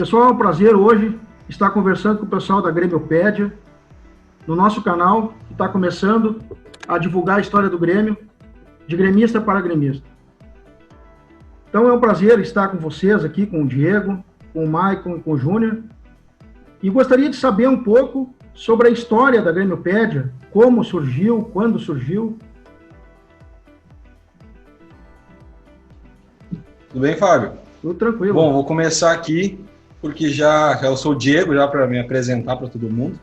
Pessoal, é um prazer hoje estar conversando com o pessoal da Grêmiopédia, no nosso canal, que está começando a divulgar a história do Grêmio, de gremista para gremista. Então é um prazer estar com vocês aqui, com o Diego, com o Maicon e com o Júnior, e gostaria de saber um pouco sobre a história da Grêmiopédia, como surgiu, quando surgiu. Tudo bem, Fábio? Tudo tranquilo. Bom, vou começar aqui, porque eu sou o Diego, já para me apresentar para todo mundo.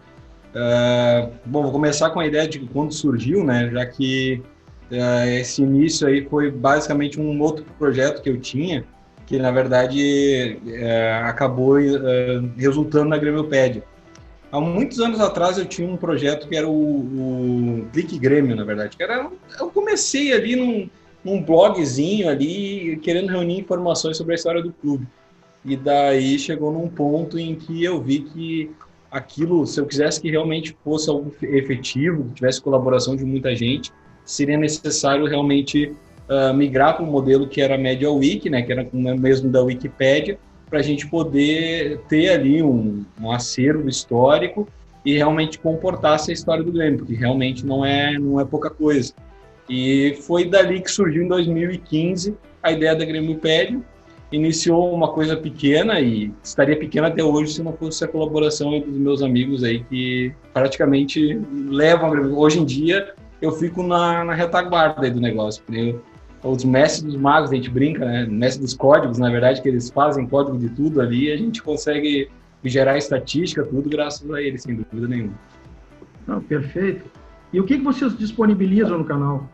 Bom, vou começar com a ideia de quando surgiu, né? Já que esse início aí foi basicamente um outro projeto que eu tinha, que na verdade acabou resultando na Grêmiopédia. Há muitos anos atrás eu tinha um projeto que era o Clique Grêmio, na verdade. Eu comecei ali num blogzinho ali, querendo reunir informações sobre a história do clube. E daí chegou num ponto em que eu vi que aquilo, se eu quisesse que realmente fosse algo efetivo, que tivesse colaboração de muita gente, seria necessário realmente migrar para um modelo que era Media Wiki, né, que era o mesmo da Wikipédia, para a gente poder ter ali um acervo histórico e realmente comportasse a história do Grêmio, porque realmente não é pouca coisa. E foi dali que surgiu em 2015 a ideia da Grêmiopédia. Iniciou uma coisa pequena e estaria pequena até hoje se não fosse a colaboração dos meus amigos aí que praticamente levam a Grêmio. Hoje em dia eu fico na retaguarda aí do negócio. Os mestres dos magos, a gente brinca, né? Mestres dos códigos, na verdade, que eles fazem código de tudo ali, a gente consegue gerar estatística, tudo graças a eles, sem dúvida nenhuma. Não, perfeito. E o que vocês disponibilizam no canal?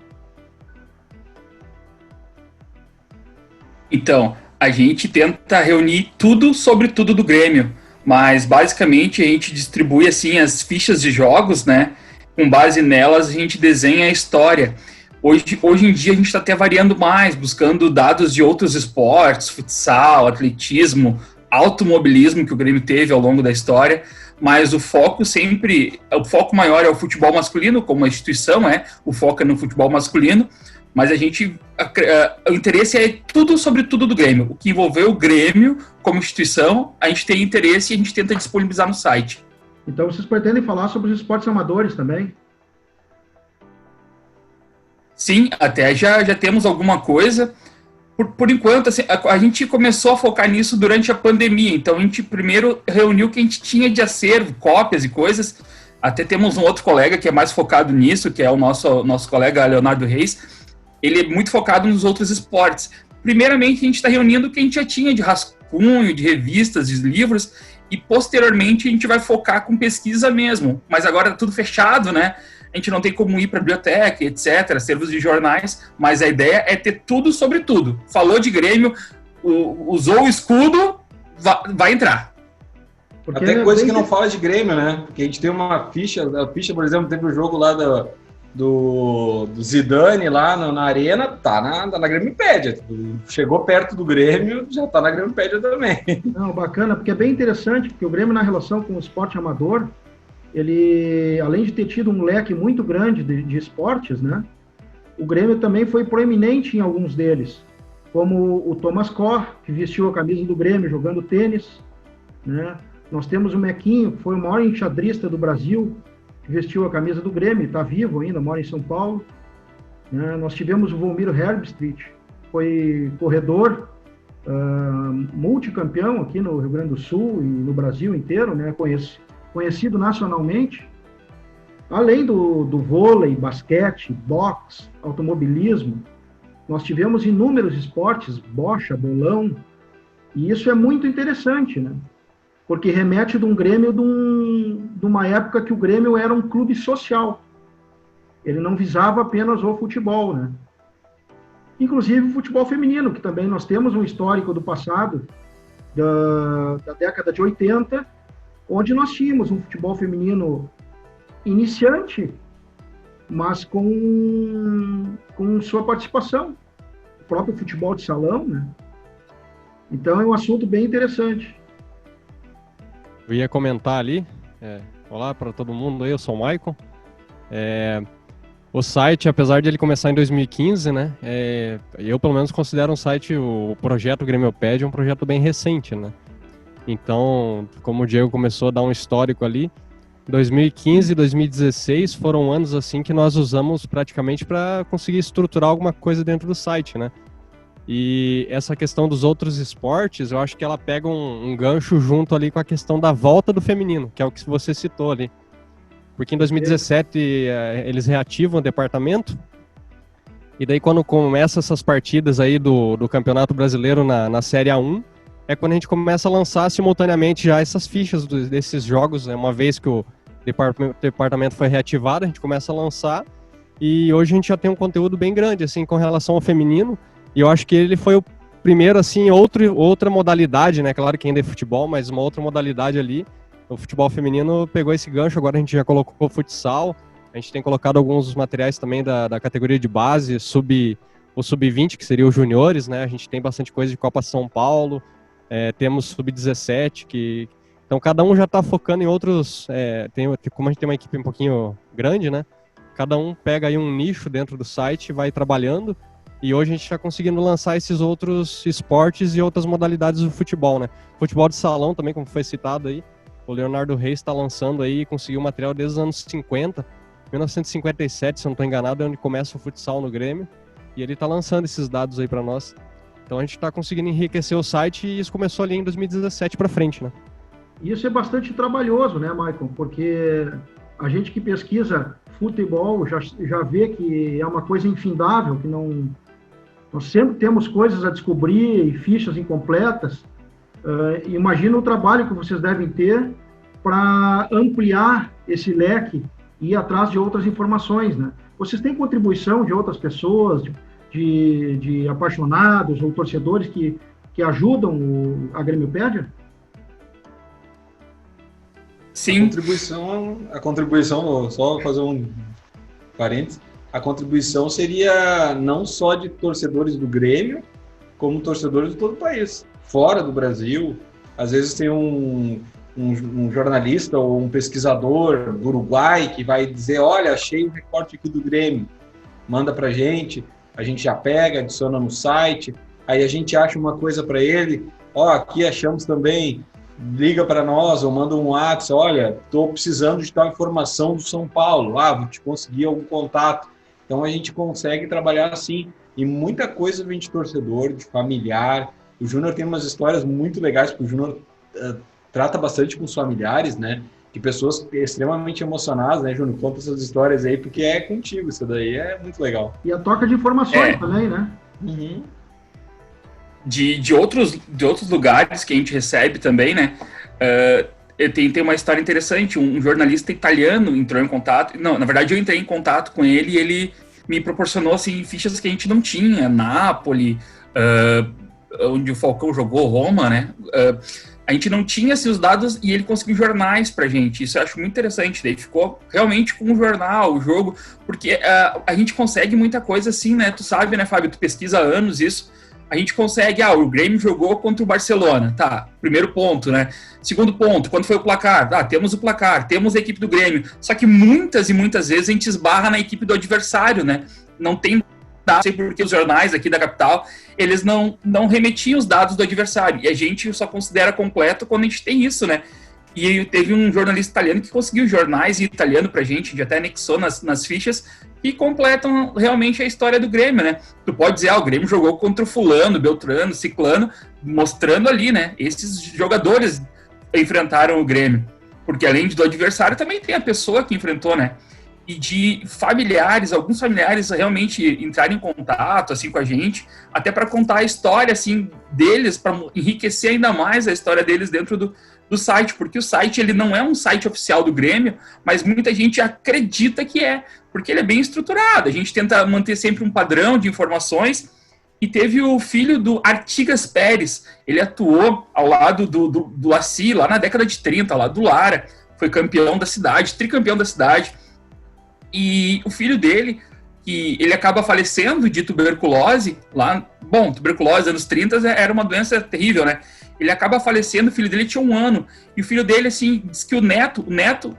Então, a gente tenta reunir tudo sobre tudo do Grêmio, mas basicamente a gente distribui assim as fichas de jogos, né? Com base nelas a gente desenha a história. Hoje em dia a gente está até variando mais, buscando dados de outros esportes, futsal, atletismo, automobilismo que o Grêmio teve ao longo da história, mas o foco maior é o futebol masculino, como a instituição o foco é no futebol masculino, mas o interesse é tudo sobre tudo do Grêmio. O que envolveu o Grêmio como instituição, a gente tem interesse e a gente tenta disponibilizar no site. Então vocês pretendem falar sobre os esportes amadores também? Sim, até já temos alguma coisa. Por enquanto, assim, a gente começou a focar nisso durante a pandemia, então a gente primeiro reuniu o que a gente tinha de acervo, cópias e coisas. Até temos um outro colega que é mais focado nisso, que é o nosso colega Leonardo Reis. Ele é muito focado nos outros esportes. Primeiramente, a gente está reunindo o que a gente já tinha de rascunho, de revistas, de livros, e posteriormente a gente vai focar com pesquisa mesmo. Mas agora está tudo fechado, né? A gente não tem como ir para a biblioteca, etc., acervos de jornais, mas a ideia é ter tudo sobre tudo. Falou de Grêmio, usou o escudo, vai entrar. Porque até coisa que não fala de Grêmio, né? Porque a gente tem uma ficha, por exemplo, teve o jogo lá do Zidane lá na Arena, tá na Grêmiopédia. Chegou perto do Grêmio, já tá na Grêmiopédia também. Não, bacana, porque é bem interessante, porque o Grêmio, na relação com o esporte amador, ele, além de ter tido um leque muito grande de esportes, né, o Grêmio também foi proeminente em alguns deles, como o Thomas Corr, que vestiu a camisa do Grêmio jogando tênis, né? Nós temos o Mequinho, que foi o maior enxadrista do Brasil, que vestiu a camisa do Grêmio, está vivo ainda, mora em São Paulo, né? Nós tivemos o Volmiro Herbstreit, foi corredor, multicampeão aqui no Rio Grande do Sul e no Brasil inteiro, né? Conhecido nacionalmente, além do vôlei, basquete, boxe, automobilismo, nós tivemos inúmeros esportes, bocha, bolão, e isso é muito interessante, né? Porque remete de um Grêmio de uma época que o Grêmio era um clube social. Ele não visava apenas o futebol, né? Inclusive o futebol feminino, que também nós temos um histórico do passado, da década de 80, onde nós tínhamos um futebol feminino iniciante, mas com sua participação, o próprio futebol de salão, né? Então é um assunto bem interessante. Eu ia comentar ali, olá para todo mundo aí, eu sou o Maicon. O site, apesar de ele começar em 2015, né, eu pelo menos considero o projeto Grêmiopédia um projeto bem recente, né? Então, como o Diego começou a dar um histórico ali, 2015 e 2016 foram anos assim que nós usamos praticamente para conseguir estruturar alguma coisa dentro do site, né? E essa questão dos outros esportes, eu acho que ela pega um gancho junto ali com a questão da volta do feminino, que é o que você citou ali. Porque em 2017 eles reativam o departamento, e daí quando começam essas partidas aí do Campeonato Brasileiro na Série A1, é quando a gente começa a lançar simultaneamente já essas fichas desses jogos, né? Uma vez que o departamento foi reativado, a gente começa a lançar, e hoje a gente já tem um conteúdo bem grande, assim, com relação ao feminino, e eu acho que ele foi o primeiro, assim, outra modalidade, né? Claro que ainda é futebol, mas uma outra modalidade ali. O futebol feminino pegou esse gancho, agora a gente já colocou o futsal, a gente tem colocado alguns materiais também da categoria de base, o sub-20, que seria os juniores, né? A gente tem bastante coisa de Copa São Paulo, temos sub-17, então cada um já está focando em outros, como a gente tem uma equipe um pouquinho grande, né? Cada um pega aí um nicho dentro do site e vai trabalhando, e hoje a gente está conseguindo lançar esses outros esportes e outras modalidades do futebol, né? Futebol de salão também, como foi citado aí, o Leonardo Reis está lançando aí, conseguiu material desde os anos 50, 1957, se eu não estou enganado, é onde começa o futsal no Grêmio, e ele está lançando esses dados aí para nós. Então a gente está conseguindo enriquecer o site, e isso começou ali em 2017 para frente, né? Isso é bastante trabalhoso, né, Maicon? Porque a gente que pesquisa futebol já vê que é uma coisa infindável, que não... Nós sempre temos coisas a descobrir e fichas incompletas. Imagina o trabalho que vocês devem ter para ampliar esse leque e ir atrás de outras informações, né? Vocês têm contribuição de outras pessoas, de apaixonados ou torcedores que ajudam a Grêmiopédia? Sim. A contribuição, só fazer um parênteses, a contribuição seria não só de torcedores do Grêmio, como torcedores de todo o país. Fora do Brasil, às vezes tem um jornalista ou um pesquisador do Uruguai que vai dizer, olha, achei um recorte aqui do Grêmio, manda pra gente, a gente já pega, adiciona no site, aí a gente acha uma coisa para ele, aqui achamos também, liga para nós ou manda um WhatsApp, olha, estou precisando de tal informação do São Paulo, vou te conseguir algum contato. Então a gente consegue trabalhar assim, e muita coisa vem de torcedor, de familiar. O Júnior tem umas histórias muito legais, porque o Júnior trata bastante com os familiares, né? De pessoas extremamente emocionadas, né, Júnior? Conta essas histórias aí, porque é contigo, isso daí é muito legal. E a troca de informações também, né? Uhum. De outros lugares que a gente recebe também, né? Tem uma história interessante. Um jornalista italiano entrou em contato. Não, na verdade, eu entrei em contato com ele e ele me proporcionou assim, fichas que a gente não tinha. Nápoles, onde o Falcão jogou, Roma, né? A gente não tinha assim, os dados e ele conseguiu jornais pra gente. Isso eu acho muito interessante. Daí ficou realmente com o jornal, o jogo, porque a gente consegue muita coisa assim, né? Tu sabe, né, Fábio? Tu pesquisa há anos isso. A gente consegue, o Grêmio jogou contra o Barcelona, tá, primeiro ponto, né? Segundo ponto, quando foi o placar? Temos o placar, temos a equipe do Grêmio, só que muitas e muitas vezes a gente esbarra na equipe do adversário, né? Não tem dados, não sei porque os jornais aqui da capital, eles não remetiam os dados do adversário, e a gente só considera completo quando a gente tem isso, né? E teve um jornalista italiano que conseguiu jornais em italiano pra gente até anexou nas fichas, que completam realmente a história do Grêmio, né? Tu pode dizer, o Grêmio jogou contra o fulano, Beltrano, Ciclano, mostrando ali, né? Esses jogadores enfrentaram o Grêmio. Porque além do adversário, também tem a pessoa que enfrentou, né? E de familiares, alguns familiares realmente entrarem em contato, assim, com a gente, até para contar a história, assim, deles, para enriquecer ainda mais a história deles dentro do site, porque o site, ele não é um site oficial do Grêmio, mas muita gente acredita que é, porque ele é bem estruturado, a gente tenta manter sempre um padrão de informações, e teve o filho do Artigas Pérez, ele atuou ao lado do Laci, lá na década de 30, lá do Lara, foi campeão da cidade, tricampeão da cidade, e o filho dele, que ele acaba falecendo de tuberculose, tuberculose anos 30 era uma doença terrível, né? Ele acaba falecendo, o filho dele tinha 1 ano, e o filho dele, assim, diz que o neto,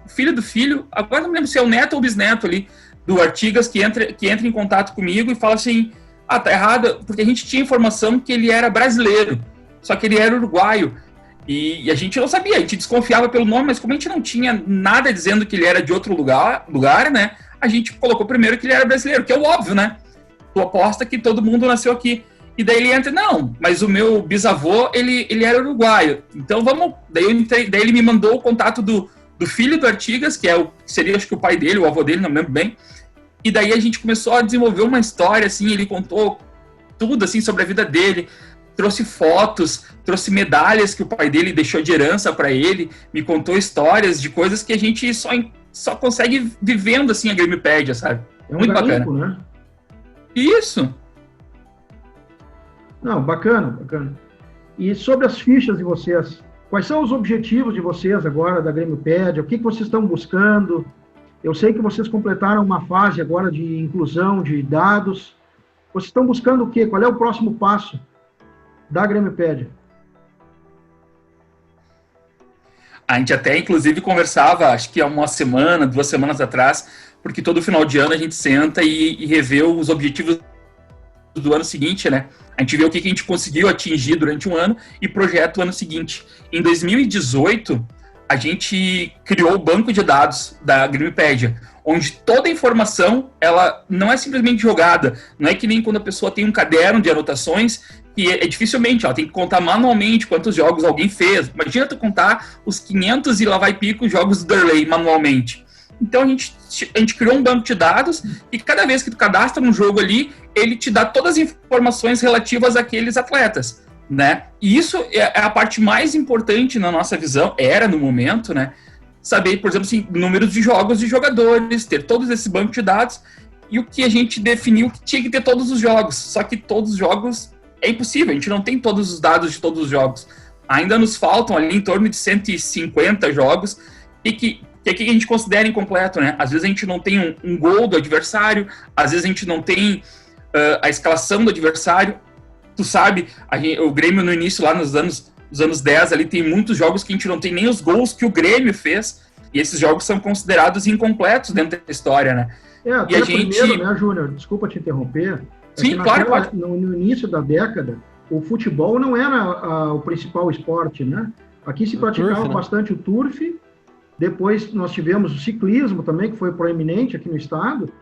o filho do filho, agora não lembro se é o neto ou o bisneto ali, do Artigas, que entra em contato comigo e fala assim, tá errado, porque a gente tinha informação que ele era brasileiro, só que ele era uruguaio, E a gente não sabia, a gente desconfiava pelo nome, mas como a gente não tinha nada dizendo que ele era de outro lugar, né? A gente colocou primeiro que ele era brasileiro, que é o óbvio, né? Tu aposta que todo mundo nasceu aqui. E daí ele entra, não, mas o meu bisavô, ele era uruguaio. Então vamos. Daí ele me mandou o contato do filho do Artigas, que seria acho que o pai dele, o avô dele, não me lembro bem. E daí a gente começou a desenvolver uma história, assim, ele contou tudo, assim, sobre a vida dele, trouxe fotos, trouxe medalhas que o pai dele deixou de herança para ele, me contou histórias de coisas que a gente só consegue vivendo, assim, a Grêmiopédia, sabe? É um muito garimpo, bacana. Né? Isso! Não, bacana. E sobre as fichas de vocês, quais são os objetivos de vocês agora da Grêmiopédia? O que vocês estão buscando? Eu sei que vocês completaram uma fase agora de inclusão de dados. Vocês estão buscando o quê? Qual é o próximo passo da Grêmiopédia? A gente até, inclusive, conversava, acho que há 2 semanas atrás, porque todo final de ano a gente senta e revê os objetivos do ano seguinte, né? A gente vê o que a gente conseguiu atingir durante um ano e projeta o ano seguinte. Em 2018, a gente criou o banco de dados da Grêmiopédia, onde toda a informação, ela não é simplesmente jogada, não é que nem quando a pessoa tem um caderno de anotações, que dificilmente, ela tem que contar manualmente quantos jogos alguém fez. Imagina tu contar os 500 e lá vai pico jogos do Derlei manualmente. Então a gente criou um banco de dados e cada vez que tu cadastra um jogo ali, ele te dá todas as informações relativas àqueles atletas, né? E isso é a parte mais importante na nossa visão, era no momento, né? Saber, por exemplo, assim, números de jogos de jogadores, ter todos esses bancos de dados, e o que a gente definiu que tinha que ter todos os jogos, só que todos os jogos é impossível, a gente não tem todos os dados de todos os jogos. Ainda nos faltam ali em torno de 150 jogos, e que a gente considera incompleto, né? Às vezes a gente não tem um gol do adversário, às vezes a gente não tem a escalação do adversário. Tu sabe, o Grêmio no início, lá nos anos 10, ali tem muitos jogos que a gente não tem nem os gols que o Grêmio fez, e esses jogos são considerados incompletos dentro da história, né? Até primeiro, né, Júnior? Desculpa te interromper. Sim, claro, pode. No início da década, o futebol não era o principal esporte, né? Aqui se praticava turf, né? Bastante o turf. Depois nós tivemos o ciclismo também, que foi proeminente aqui no estado,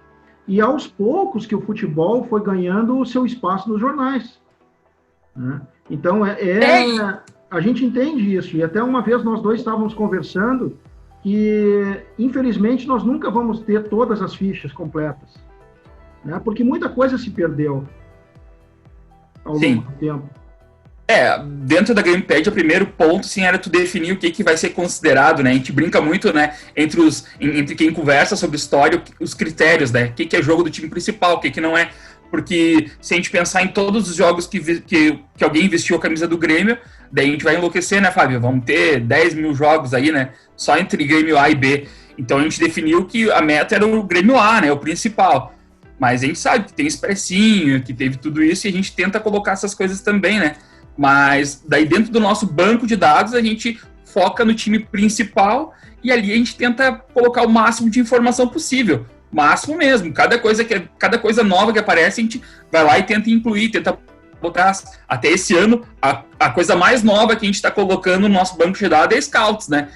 e aos poucos que o futebol foi ganhando o seu espaço nos jornais, né? Então, a gente entende isso, e até uma vez nós dois estávamos conversando que, infelizmente, nós nunca vamos ter todas as fichas completas, né? Porque muita coisa se perdeu ao longo do tempo. Dentro da Grêmiopédia, o primeiro ponto, sim, era tu definir o que vai ser considerado, né? A gente brinca muito, né, entre quem conversa sobre história, os critérios, né? O que é jogo do time principal, o que não é. Porque se a gente pensar em todos os jogos que alguém vestiu a camisa do Grêmio, daí a gente vai enlouquecer, né, Fábio? Vamos ter 10 mil jogos aí, né? Só entre Grêmio A e B. Então a gente definiu que a meta era o Grêmio A, né? O principal. Mas a gente sabe que tem expressinho, que teve tudo isso, e a gente tenta colocar essas coisas também, né? Mas daí dentro do nosso banco de dados a gente foca no time principal e ali a gente tenta colocar o máximo de informação possível. Máximo mesmo. Cada coisa nova que aparece a gente vai lá e tenta incluir, tenta botar. Até esse ano, a coisa mais nova que a gente está colocando no nosso banco de dados é scouts, né?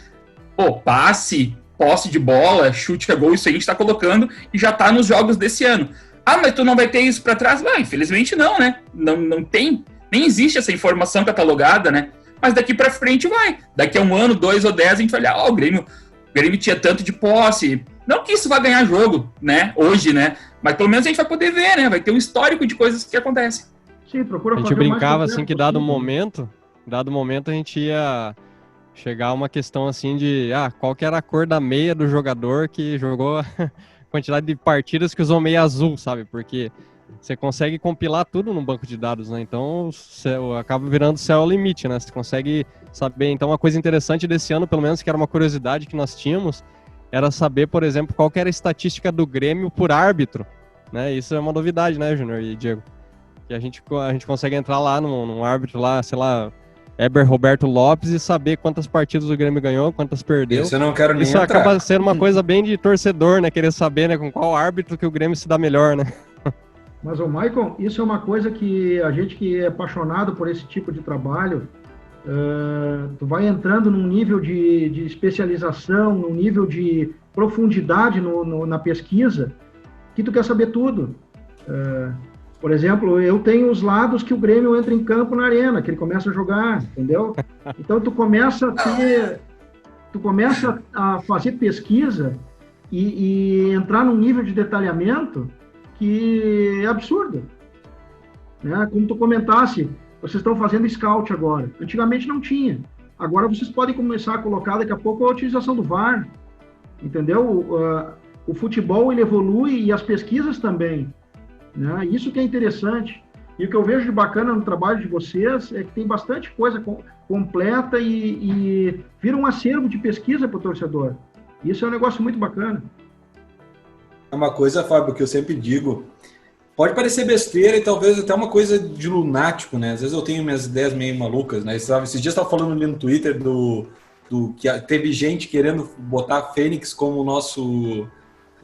Passe, posse de bola, chute a gol, isso a gente está colocando e já está nos jogos desse ano. Mas tu não vai ter isso para trás? Infelizmente não, né? Não tem. Nem existe essa informação catalogada, né? Mas daqui para frente vai. Daqui a 1 ano, 2 ou 10, a gente vai olhar, o Grêmio tinha tanto de posse. Não que isso vai ganhar jogo, né? Hoje, né? Mas pelo menos a gente vai poder ver, né? Vai ter um histórico de coisas que acontecem. Sim, procura a gente brincava assim que dado momento a gente ia chegar a uma questão assim de qual que era a cor da meia do jogador que jogou a quantidade de partidas que usou meia azul, sabe? Porque você consegue compilar tudo no banco de dados, né? Então, acaba virando céu ao limite, né? Você consegue saber. Então, uma coisa interessante desse ano, pelo menos, que era uma curiosidade que nós tínhamos, era saber, por exemplo, qual que era a estatística do Grêmio por árbitro, né? Isso é uma novidade, né, Júnior e Diego? Que a gente consegue entrar lá num árbitro lá, sei lá, Heber Roberto Lopes e saber quantas partidas o Grêmio ganhou, quantas perdeu. Isso eu não quero nem Isso entrar. Acaba sendo uma coisa bem de torcedor, né? Querer saber, né, com qual árbitro que o Grêmio se dá melhor, né? Mas, Maicon, isso é uma coisa que a gente que é apaixonado por esse tipo de trabalho, tu vai entrando num nível de especialização, num nível de profundidade na pesquisa, que tu quer saber tudo. Por exemplo, eu tenho os lados que o Grêmio entra em campo na arena, que ele começa a jogar, entendeu? Então tu começa a fazer pesquisa e entrar num nível de detalhamento que é absurdo. Né? Como tu comentasse, vocês estão fazendo scout agora. Antigamente não tinha. Agora vocês podem começar a colocar daqui a pouco a utilização do VAR. Entendeu? O futebol ele evolui e as pesquisas também. Né? Isso que é interessante. E o que eu vejo de bacana no trabalho de vocês é que tem bastante coisa completa e vira um acervo de pesquisa para o torcedor. Isso é um negócio muito bacana. É uma coisa, Fábio, que eu sempre digo, pode parecer besteira e talvez até uma coisa de lunático, né? Às vezes eu tenho minhas ideias meio malucas, né? Esses dias eu estava falando ali no Twitter que teve gente querendo botar a Fênix como o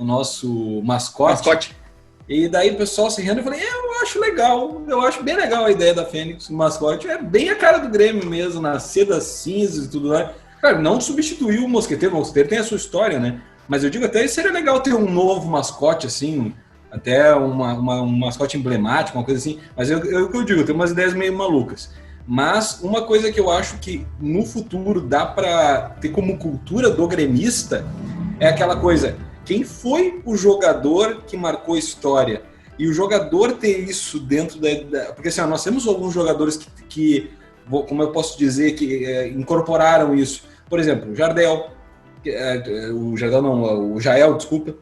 nosso mascote. E daí o pessoal se rindo e eu falei, eu acho legal, eu acho bem legal a ideia da Fênix, o mascote. É bem a cara do Grêmio mesmo, na seda cinza e tudo mais. Cara, não substituiu o Mosqueteiro tem a sua história, né? Mas eu digo até que seria legal ter um novo mascote, assim, até um mascote emblemático, uma coisa assim. Mas eu digo, eu tenho umas ideias meio malucas. Mas uma coisa que eu acho que no futuro dá para ter como cultura do gremista é aquela coisa, quem foi o jogador que marcou história? E o jogador ter isso dentro porque assim, nós temos alguns jogadores que como eu posso dizer, que incorporaram isso. Por exemplo, o Jardel, o Jael, desculpa.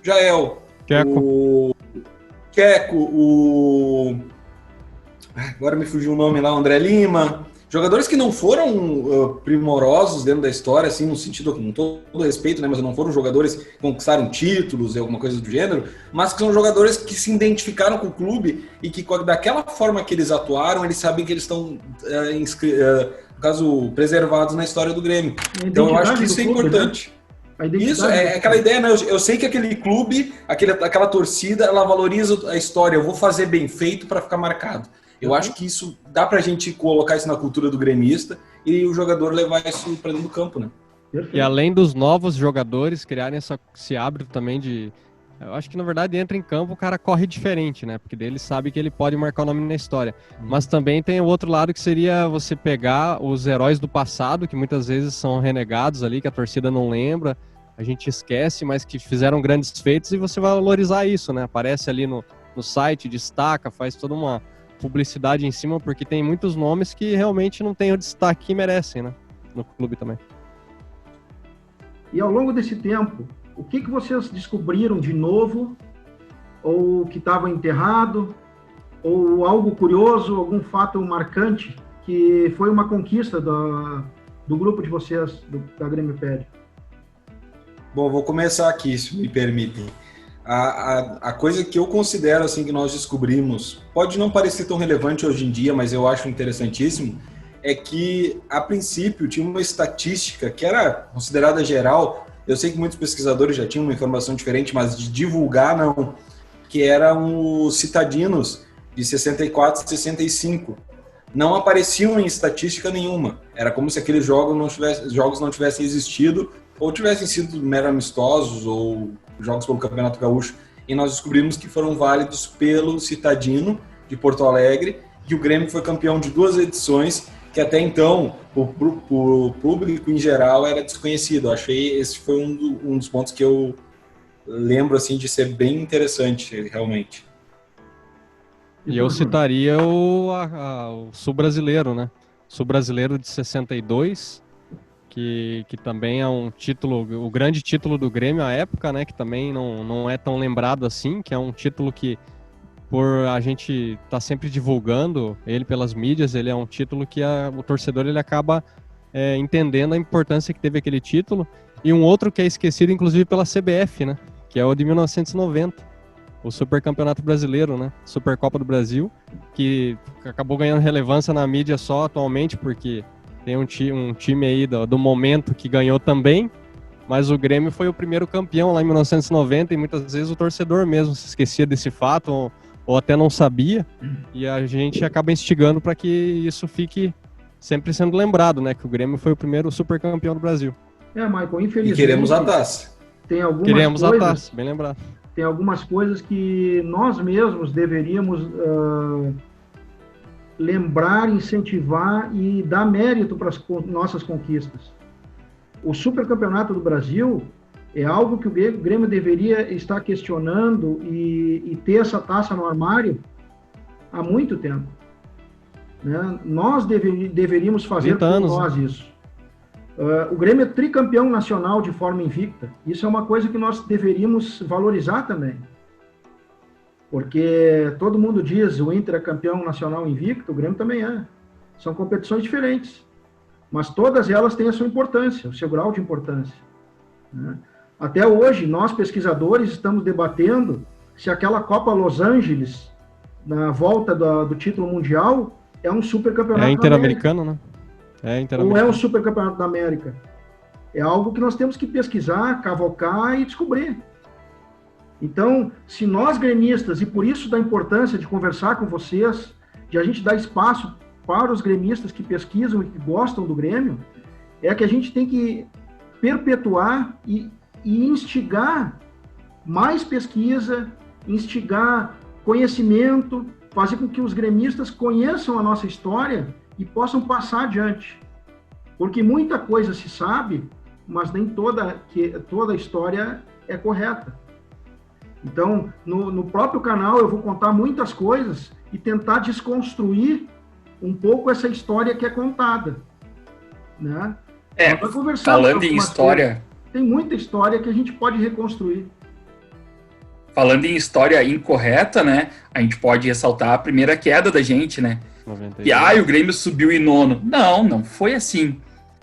Jael, o Queco, agora me fugiu o nome lá, o André Lima. Jogadores que não foram primorosos dentro da história, assim, no sentido, com todo respeito, né, mas não foram jogadores que conquistaram títulos e alguma coisa do gênero, mas que são jogadores que se identificaram com o clube e que, daquela forma que eles atuaram, eles sabem que eles estão, no caso, preservados na história do Grêmio. Então, eu acho que isso é importante. Né? Isso, é aquela ideia, né? Eu sei que aquele clube, aquela torcida, ela valoriza a história. Eu vou fazer bem feito para ficar marcado. Eu acho que isso dá pra gente colocar isso na cultura do gremista e o jogador levar isso pra dentro do campo, né? E além dos novos jogadores criarem esse hábito também de... Eu acho que, na verdade, entra em campo, o cara corre diferente, né? Porque daí ele sabe que ele pode marcar o nome na história. Mas também tem o outro lado que seria você pegar os heróis do passado, que muitas vezes são renegados ali, que a torcida não lembra, a gente esquece, mas que fizeram grandes feitos, e você valorizar isso, né? Aparece ali no site, destaca, faz toda uma publicidade em cima, porque tem muitos nomes que realmente não tem o destaque que merecem, né? No clube também. E ao longo desse tempo, o que vocês descobriram de novo, ou que estava enterrado, ou algo curioso, algum fato marcante, que foi uma conquista do grupo de vocês, da Grêmio Pede? Bom, vou começar aqui, se me permitem. A coisa que eu considero assim que nós descobrimos, pode não parecer tão relevante hoje em dia, mas eu acho interessantíssimo, é que a princípio tinha uma estatística que era considerada geral, eu sei que muitos pesquisadores já tinham uma informação diferente, mas de divulgar não, que eram os citadinos de 64 e 65. Não apareciam em estatística nenhuma, era como se aqueles jogos não tivessem existido ou tivessem sido mero amistosos ou jogos pelo Campeonato Gaúcho, e nós descobrimos que foram válidos pelo Citadino de Porto Alegre, que o Grêmio foi campeão de 2 edições, que até então, o público em geral era desconhecido. Eu achei esse foi um dos pontos que eu lembro assim, de ser bem interessante, realmente. E eu citaria o Sul-Brasileiro, né? Sul-Brasileiro de 62, que também é um título, o grande título do Grêmio à época, né, que também não é tão lembrado assim, que é um título que, por a gente tá sempre divulgando ele pelas mídias, ele é um título que o torcedor ele acaba entendendo a importância que teve aquele título, e um outro que é esquecido inclusive pela CBF, né, que é o de 1990, o Supercampeonato Brasileiro, né, Supercopa do Brasil, que acabou ganhando relevância na mídia só atualmente, porque tem um time aí do momento que ganhou também, mas o Grêmio foi o primeiro campeão lá em 1990 e muitas vezes o torcedor mesmo se esquecia desse fato ou até não sabia, e a gente acaba instigando para que isso fique sempre sendo lembrado, né? Que o Grêmio foi o primeiro super campeão do Brasil. Michael, infelizmente... E queremos a taça. Queremos a taça, bem lembrado. Tem algumas coisas que nós mesmos deveríamos lembrar, incentivar e dar mérito para as nossas conquistas. O supercampeonato do Brasil é algo que o Grêmio deveria estar questionando e ter essa taça no armário há muito tempo. Né? Nós deveríamos fazer por nós isso. O Grêmio é tricampeão nacional de forma invicta. Isso é uma coisa que nós deveríamos valorizar também. Porque todo mundo diz o Inter é campeão nacional invicto, o Grêmio também é. São competições diferentes. Mas todas elas têm a sua importância, o seu grau de importância. Né? Até hoje, nós pesquisadores estamos debatendo se aquela Copa Los Angeles, na volta do título mundial, é um supercampeonato. É interamericano, né? Ou é um supercampeonato da América? É algo que nós temos que pesquisar, cavocar e descobrir. Então, se nós gremistas, e por isso da importância de conversar com vocês, de a gente dar espaço para os gremistas que pesquisam e que gostam do Grêmio, é que a gente tem que perpetuar e instigar mais pesquisa, instigar conhecimento, fazer com que os gremistas conheçam a nossa história e possam passar adiante. Porque muita coisa se sabe, mas nem toda a história é correta. Então, no próprio canal eu vou contar muitas coisas e tentar desconstruir um pouco essa história que é contada. Né? Falando em história... Tem muita história que a gente pode reconstruir. Falando em história incorreta, né? A gente pode ressaltar a primeira queda da gente, né? 92. E o Grêmio subiu em nono. Não foi assim.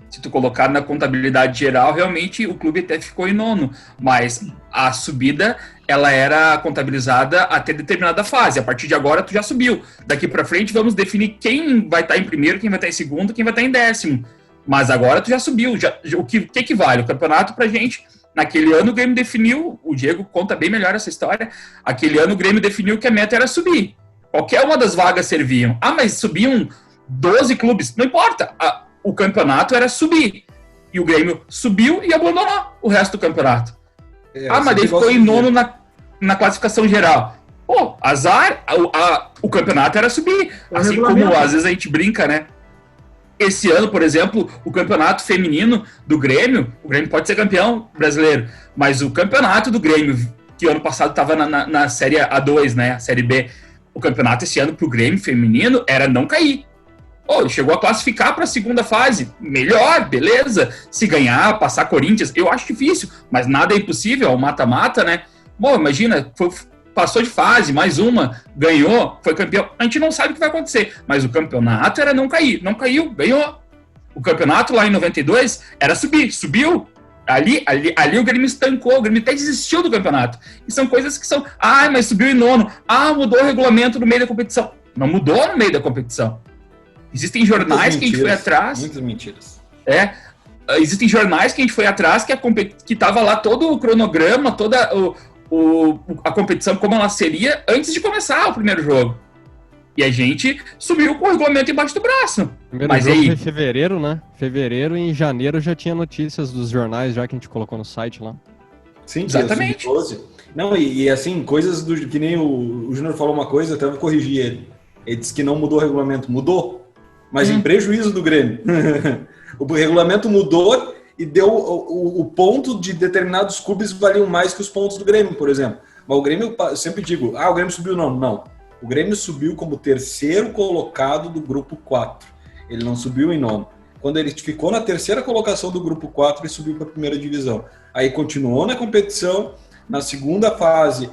Se tu colocar na contabilidade geral, realmente o clube até ficou em nono. Mas a subida, ela era contabilizada até determinada fase. A partir de agora, tu já subiu. Daqui para frente, vamos definir quem vai estar em primeiro, quem vai estar em segundo, quem vai estar em décimo. Mas agora tu já subiu. O que vale? O campeonato pra gente... Naquele ano o Grêmio definiu, o Diego conta bem melhor essa história, aquele ano o Grêmio definiu que a meta era subir. Qualquer uma das vagas serviam. Mas subiam 12 clubes, não importa. O campeonato era subir. E o Grêmio subiu e abandonou o resto do campeonato. Mas ele ficou em nono na classificação geral. Pô, azar, o campeonato era subir. Assim como às vezes a gente brinca, né? Esse ano, por exemplo, o campeonato feminino do Grêmio, o Grêmio pode ser campeão brasileiro, mas o campeonato do Grêmio, que ano passado estava na Série A2, né, a Série B, o campeonato esse ano pro Grêmio feminino era não cair. Chegou a classificar para a segunda fase, melhor, beleza, se ganhar, passar Corinthians, eu acho difícil, mas nada é impossível, é um mata-mata, né? Imagina, passou de fase, mais uma, ganhou, foi campeão. A gente não sabe o que vai acontecer, mas o campeonato era não cair. Não caiu, ganhou. O campeonato lá em 92 era subir, subiu. Ali o Grêmio estancou, o Grêmio até desistiu do campeonato. E são coisas que são, mas subiu em nono. Mudou o regulamento no meio da competição. Não mudou no meio da competição. Existem jornais que a gente foi atrás. Muitas mentiras. Existem jornais que a gente foi atrás que tava lá todo o cronograma, toda a competição como ela seria antes de começar o primeiro jogo. E a gente subiu com o regulamento embaixo do braço. Primeiro jogo foi em fevereiro, né? Fevereiro e em janeiro já tinha notícias dos jornais já que a gente colocou no site lá. Sim, exatamente. Não, e assim, coisas que nem o Júnior falou uma coisa, até vou corrigir ele. Ele disse que não mudou o regulamento. Mudou, mas em prejuízo do Grêmio. O regulamento mudou e deu o ponto de determinados clubes valiam mais que os pontos do Grêmio, por exemplo. Mas o Grêmio, eu sempre digo, o Grêmio subiu, não. O Grêmio subiu como terceiro colocado do grupo 4. Ele não subiu em nono. Quando ele ficou na terceira colocação do grupo 4, ele subiu para a primeira divisão. Aí continuou na competição, na segunda fase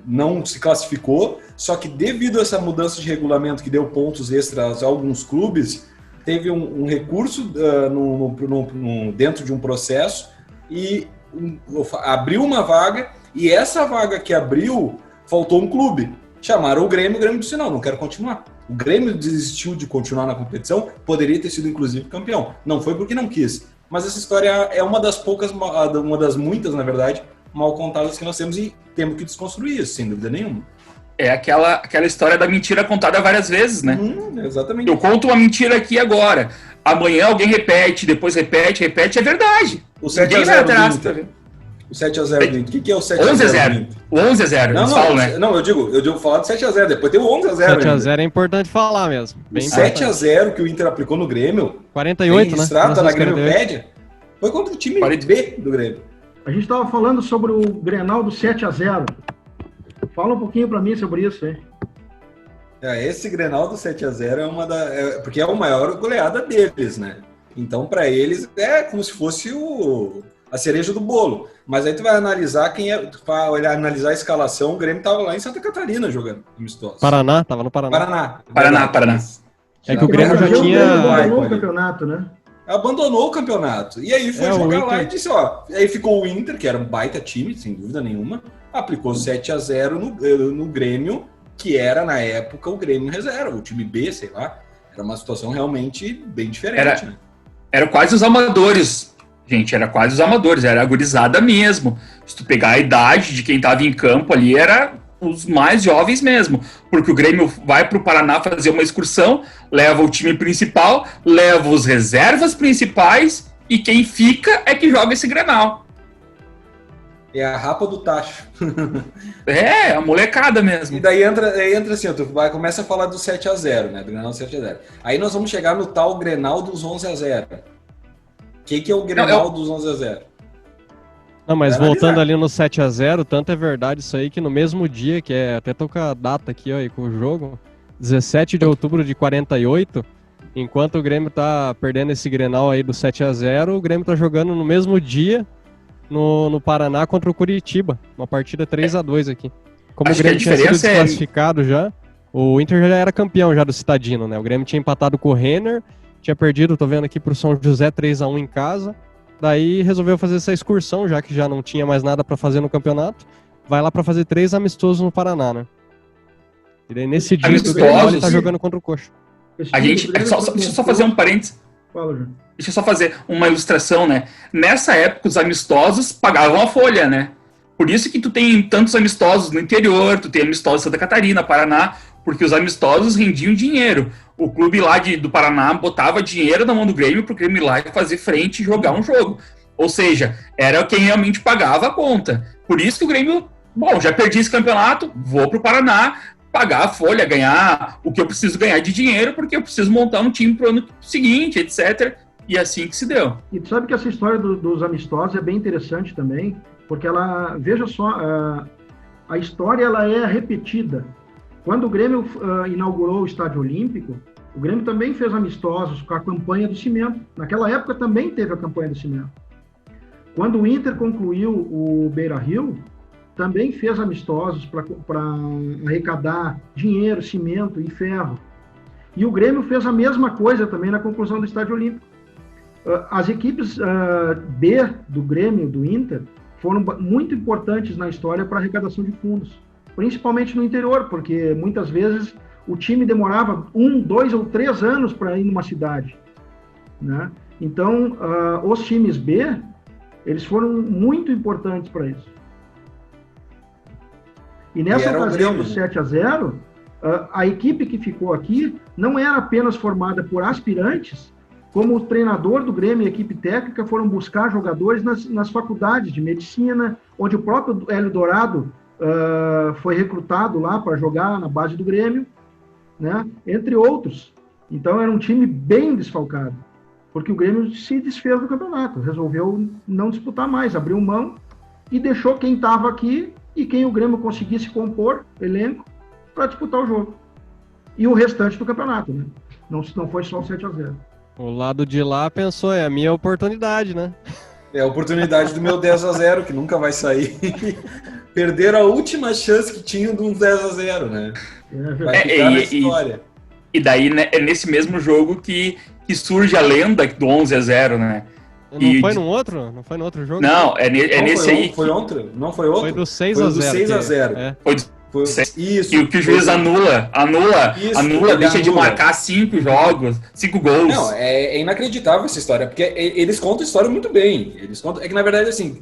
não se classificou, só que devido a essa mudança de regulamento que deu pontos extras a alguns clubes, teve um recurso dentro de um processo e abriu uma vaga, e essa vaga que abriu, faltou um clube. Chamaram o Grêmio disse, não quero continuar. O Grêmio desistiu de continuar na competição, poderia ter sido inclusive campeão. Não foi porque não quis. Mas essa história é uma das poucas, uma das muitas, na verdade, mal contadas que nós temos, e temos que desconstruir isso, sem dúvida nenhuma. É aquela história da mentira contada várias vezes, né? Exatamente. Eu conto uma mentira aqui agora. Amanhã alguém repete, depois repete, é verdade. O Ninguém vai 7x0 atrás. do Inter. O 7x0 do Inter. O que é o 7x0 11-0. do Inter? O 11-0, Não, eles falam, né? não, eu digo falar do 7x0, depois tem o 11x0. 7x0 é importante falar mesmo. O Bem importante. 7x0 que o Inter aplicou no Grêmio, 48, né? registrado, tá na 48. Grêmiopédia, foi contra o time B do Grêmio. A gente estava falando sobre o Grenal do 7x0. Fala um pouquinho para mim sobre isso, hein? Esse Grenal do 7x0 porque é a maior goleada deles, né? Então, para eles, é como se fosse a cereja do bolo. Mas aí tu vai analisar analisar a escalação, o Grêmio tava lá em Santa Catarina jogando amistoso. Paraná, tava no Paraná. Paraná. É que o Grêmio já O Grêmio tinha... abandonou o campeonato, né? Abandonou o campeonato. E aí foi o jogar Inter... lá e disse, ó... Aí ficou o Inter, que era um baita time, sem dúvida nenhuma, aplicou 7x0 no Grêmio, que era, na época, o Grêmio reserva, o time B, sei lá. Era uma situação realmente bem diferente, né? Era quase os amadores, gente, era a gurizada mesmo. Se tu pegar a idade de quem tava em campo ali, era os mais jovens mesmo, porque o Grêmio vai pro Paraná fazer uma excursão, leva o time principal, leva os reservas principais, e quem fica é que joga esse Grenal. É a rapa do tacho. É, a molecada mesmo. E daí entra assim, começa a falar do 7x0, né? Do Grenal 7x0. Aí nós vamos chegar no tal Grenal dos 11x0. O que é o Grenal dos 11x0? Não, mas voltando ali no 7x0, tanto é verdade isso aí que no mesmo dia, que até tô com a data aqui, ó, aí com o jogo, 17 de outubro de 48, enquanto o Grêmio tá perdendo esse Grenal aí do 7x0, o Grêmio tá jogando no mesmo dia no Paraná contra o Curitiba, uma partida 3x2 aqui. Como Acho o Grêmio tinha sido diferença desclassificado já, o Inter já era campeão já do Citadino, né? O Grêmio tinha empatado com o Renner, tinha perdido, tô vendo aqui pro São José 3x1 em casa. Daí resolveu fazer essa excursão, já que já não tinha mais nada pra fazer no campeonato. Vai lá pra fazer 3 amistosos no Paraná, né? E daí nesse dia o Grêmio tá jogando contra o Coxa. A gente, deixa eu só fazer um parênteses. Deixa eu só fazer uma ilustração, né? Nessa época, os amistosos pagavam a folha, né? Por isso que tu tem tantos amistosos no interior, tu tem amistosos em Santa Catarina, Paraná, porque os amistosos rendiam dinheiro. O clube lá do Paraná botava dinheiro na mão do Grêmio pro Grêmio ir lá e fazer frente e jogar um jogo. Ou seja, era quem realmente pagava a conta. Por isso que o Grêmio, já perdi esse campeonato, vou pro Paraná, pagar a folha, ganhar o que eu preciso ganhar de dinheiro, porque eu preciso montar um time pro ano seguinte, etc. E assim que se deu. E tu sabe que essa história dos amistosos é bem interessante também, porque veja só, a história ela é repetida. Quando o Grêmio inaugurou o Estádio Olímpico, o Grêmio também fez amistosos com a campanha do cimento. Naquela época também teve a campanha do cimento. Quando o Inter concluiu o Beira-Rio, também fez amistosos para arrecadar dinheiro, cimento e ferro. E o Grêmio fez a mesma coisa também na conclusão do Estádio Olímpico. As equipes B do Grêmio, do Inter, foram muito importantes na história para a arrecadação de fundos, principalmente no interior, porque muitas vezes o time demorava 1, 2 ou 3 anos para ir numa cidade, né? Então, os times B, eles foram muito importantes para isso. E nessa ocasião do 7x0, a equipe que ficou aqui não era apenas formada por aspirantes, como o treinador do Grêmio e a equipe técnica foram buscar jogadores nas faculdades de medicina, onde o próprio Hélio Dourado foi recrutado lá para jogar na base do Grêmio, né? Entre outros. Então era um time bem desfalcado, porque o Grêmio se desfez do campeonato, resolveu não disputar mais, abriu mão e deixou quem estava aqui e quem o Grêmio conseguisse compor, elenco, para disputar o jogo. E o restante do campeonato, né? Não foi só o 7x0. O lado de lá pensou, é a minha oportunidade, né? É a oportunidade do meu 10x0, que nunca vai sair. Perderam a última chance que tinham de um 10x0, né? Vai ficar na história. E daí, né, é nesse mesmo jogo que surge a lenda do 11x0, né? Não foi no outro? Não foi no outro jogo? Não, nesse aí. Foi outro? Não foi outro? Foi do 6x0. Foi do isso. E o que o juiz anula, deixa de marcar 5 jogos, 5 gols. Não, é inacreditável essa história, porque eles contam a história muito bem. É que, na verdade, assim,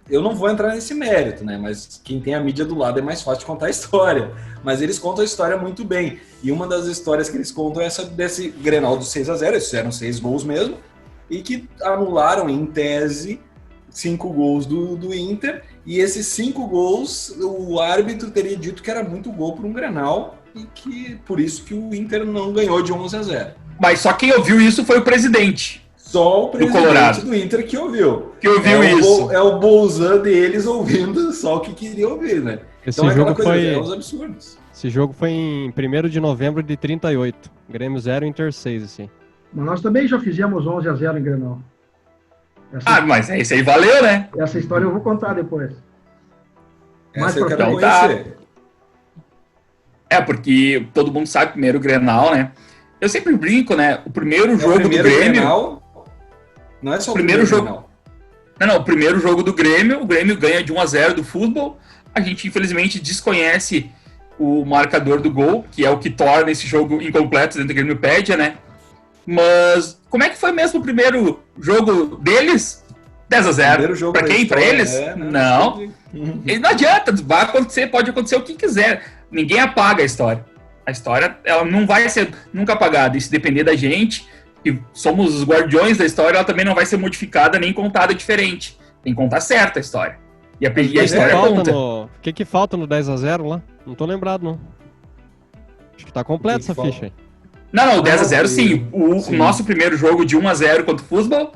eu não vou entrar nesse mérito, né? Mas quem tem a mídia do lado é mais fácil de contar a história. Mas eles contam a história muito bem. E uma das histórias que eles contam é essa desse Grenal do 6-0, esses eram 6 gols mesmo, e que anularam, em tese, 5 gols do Inter, e esses 5 gols, o árbitro teria dito que era muito gol para um Grenal, e que por isso que o Inter não ganhou de 11-0. Mas só quem ouviu isso foi o presidente. Só o presidente do Inter que ouviu. Que ouviu isso. É o Bolzan deles ouvindo só o que queria ouvir, né? Esse jogo foi... É uns absurdos. Esse jogo foi em 1º de novembro de 38. Grêmio 0, Inter 6, assim. Mas nós também já fizemos 11-0 em Grenal. Mas esse aí valeu, né? Essa história eu vou contar depois. Essa eu quero conhecer. Porque todo mundo sabe, primeiro Grenal, né? Eu sempre brinco, né? O primeiro jogo do Grêmio... Grenal, não é só o primeiro jogo. Não, o primeiro jogo do Grêmio, o Grêmio ganha de 1-0 do futebol. A gente, infelizmente, desconhece o marcador do gol, que é o que torna esse jogo incompleto dentro da Grêmiopédia, né? Mas como é que foi mesmo o primeiro jogo deles? 10-0. Pra quem? Pra eles? Não. Não adianta, vai acontecer, pode acontecer o que quiser. Ninguém apaga a história. A história, ela não vai ser nunca apagada. E se depender da gente, que somos os guardiões da história, ela também não vai ser modificada nem contada diferente. Tem que contar certa a história. E a história conta. O que falta no 10-0 lá? Não tô lembrado, não. Acho que tá completa essa ficha aí. Não, o 10-0 sim. O nosso primeiro jogo de 1-0 contra o futebol,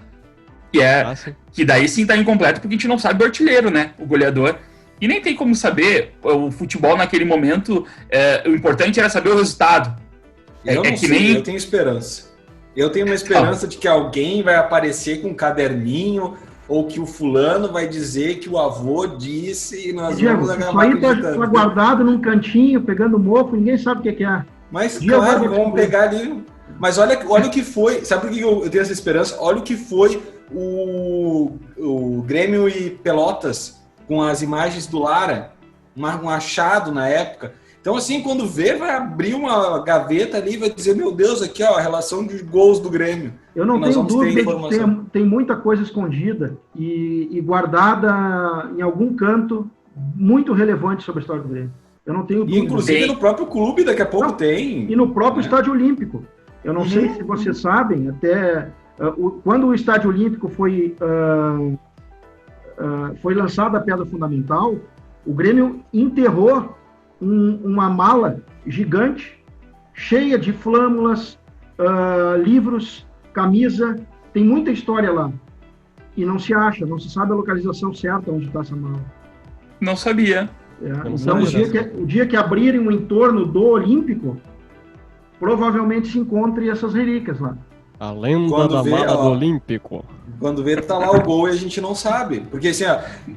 que daí sim tá incompleto, porque a gente não sabe o artilheiro, né? O goleador. E nem tem como saber, o futebol naquele momento, o importante era saber o resultado. Eu tenho esperança. Eu tenho uma esperança de que alguém vai aparecer com um caderninho, ou que o fulano vai dizer que o avô disse e nós vamos acabar acreditando. Isso aí tá guardado num cantinho, pegando mofo, ninguém sabe o que é. Mas claro, vamos pegar ali. Mas olha o que foi, sabe por que eu tenho essa esperança? Olha o que foi o Grêmio e Pelotas, com as imagens do Lara, um achado na época. Então, assim, quando vê, vai abrir uma gaveta ali e vai dizer, meu Deus, aqui, ó, a relação de gols do Grêmio. Eu não tenho dúvida que tem muita coisa escondida e guardada em algum canto muito relevante sobre a história do Grêmio. Eu não tenho dúvida. E, inclusive, no próprio clube, daqui a pouco tem. E no próprio Estádio Olímpico. Eu não sei se vocês sabem, até quando o Estádio Olímpico foi lançada a pedra fundamental, o Grêmio enterrou uma mala gigante, cheia de flâmulas, livros, camisa, tem muita história lá. E não se acha, não se sabe a localização certa onde está essa mala. Não sabia. Então, o dia que abrirem o entorno do Olímpico, provavelmente se encontre essas relíquias lá. A lenda da mala do Olímpico. Quando vê, tá lá o gol e a gente não sabe. Porque, assim,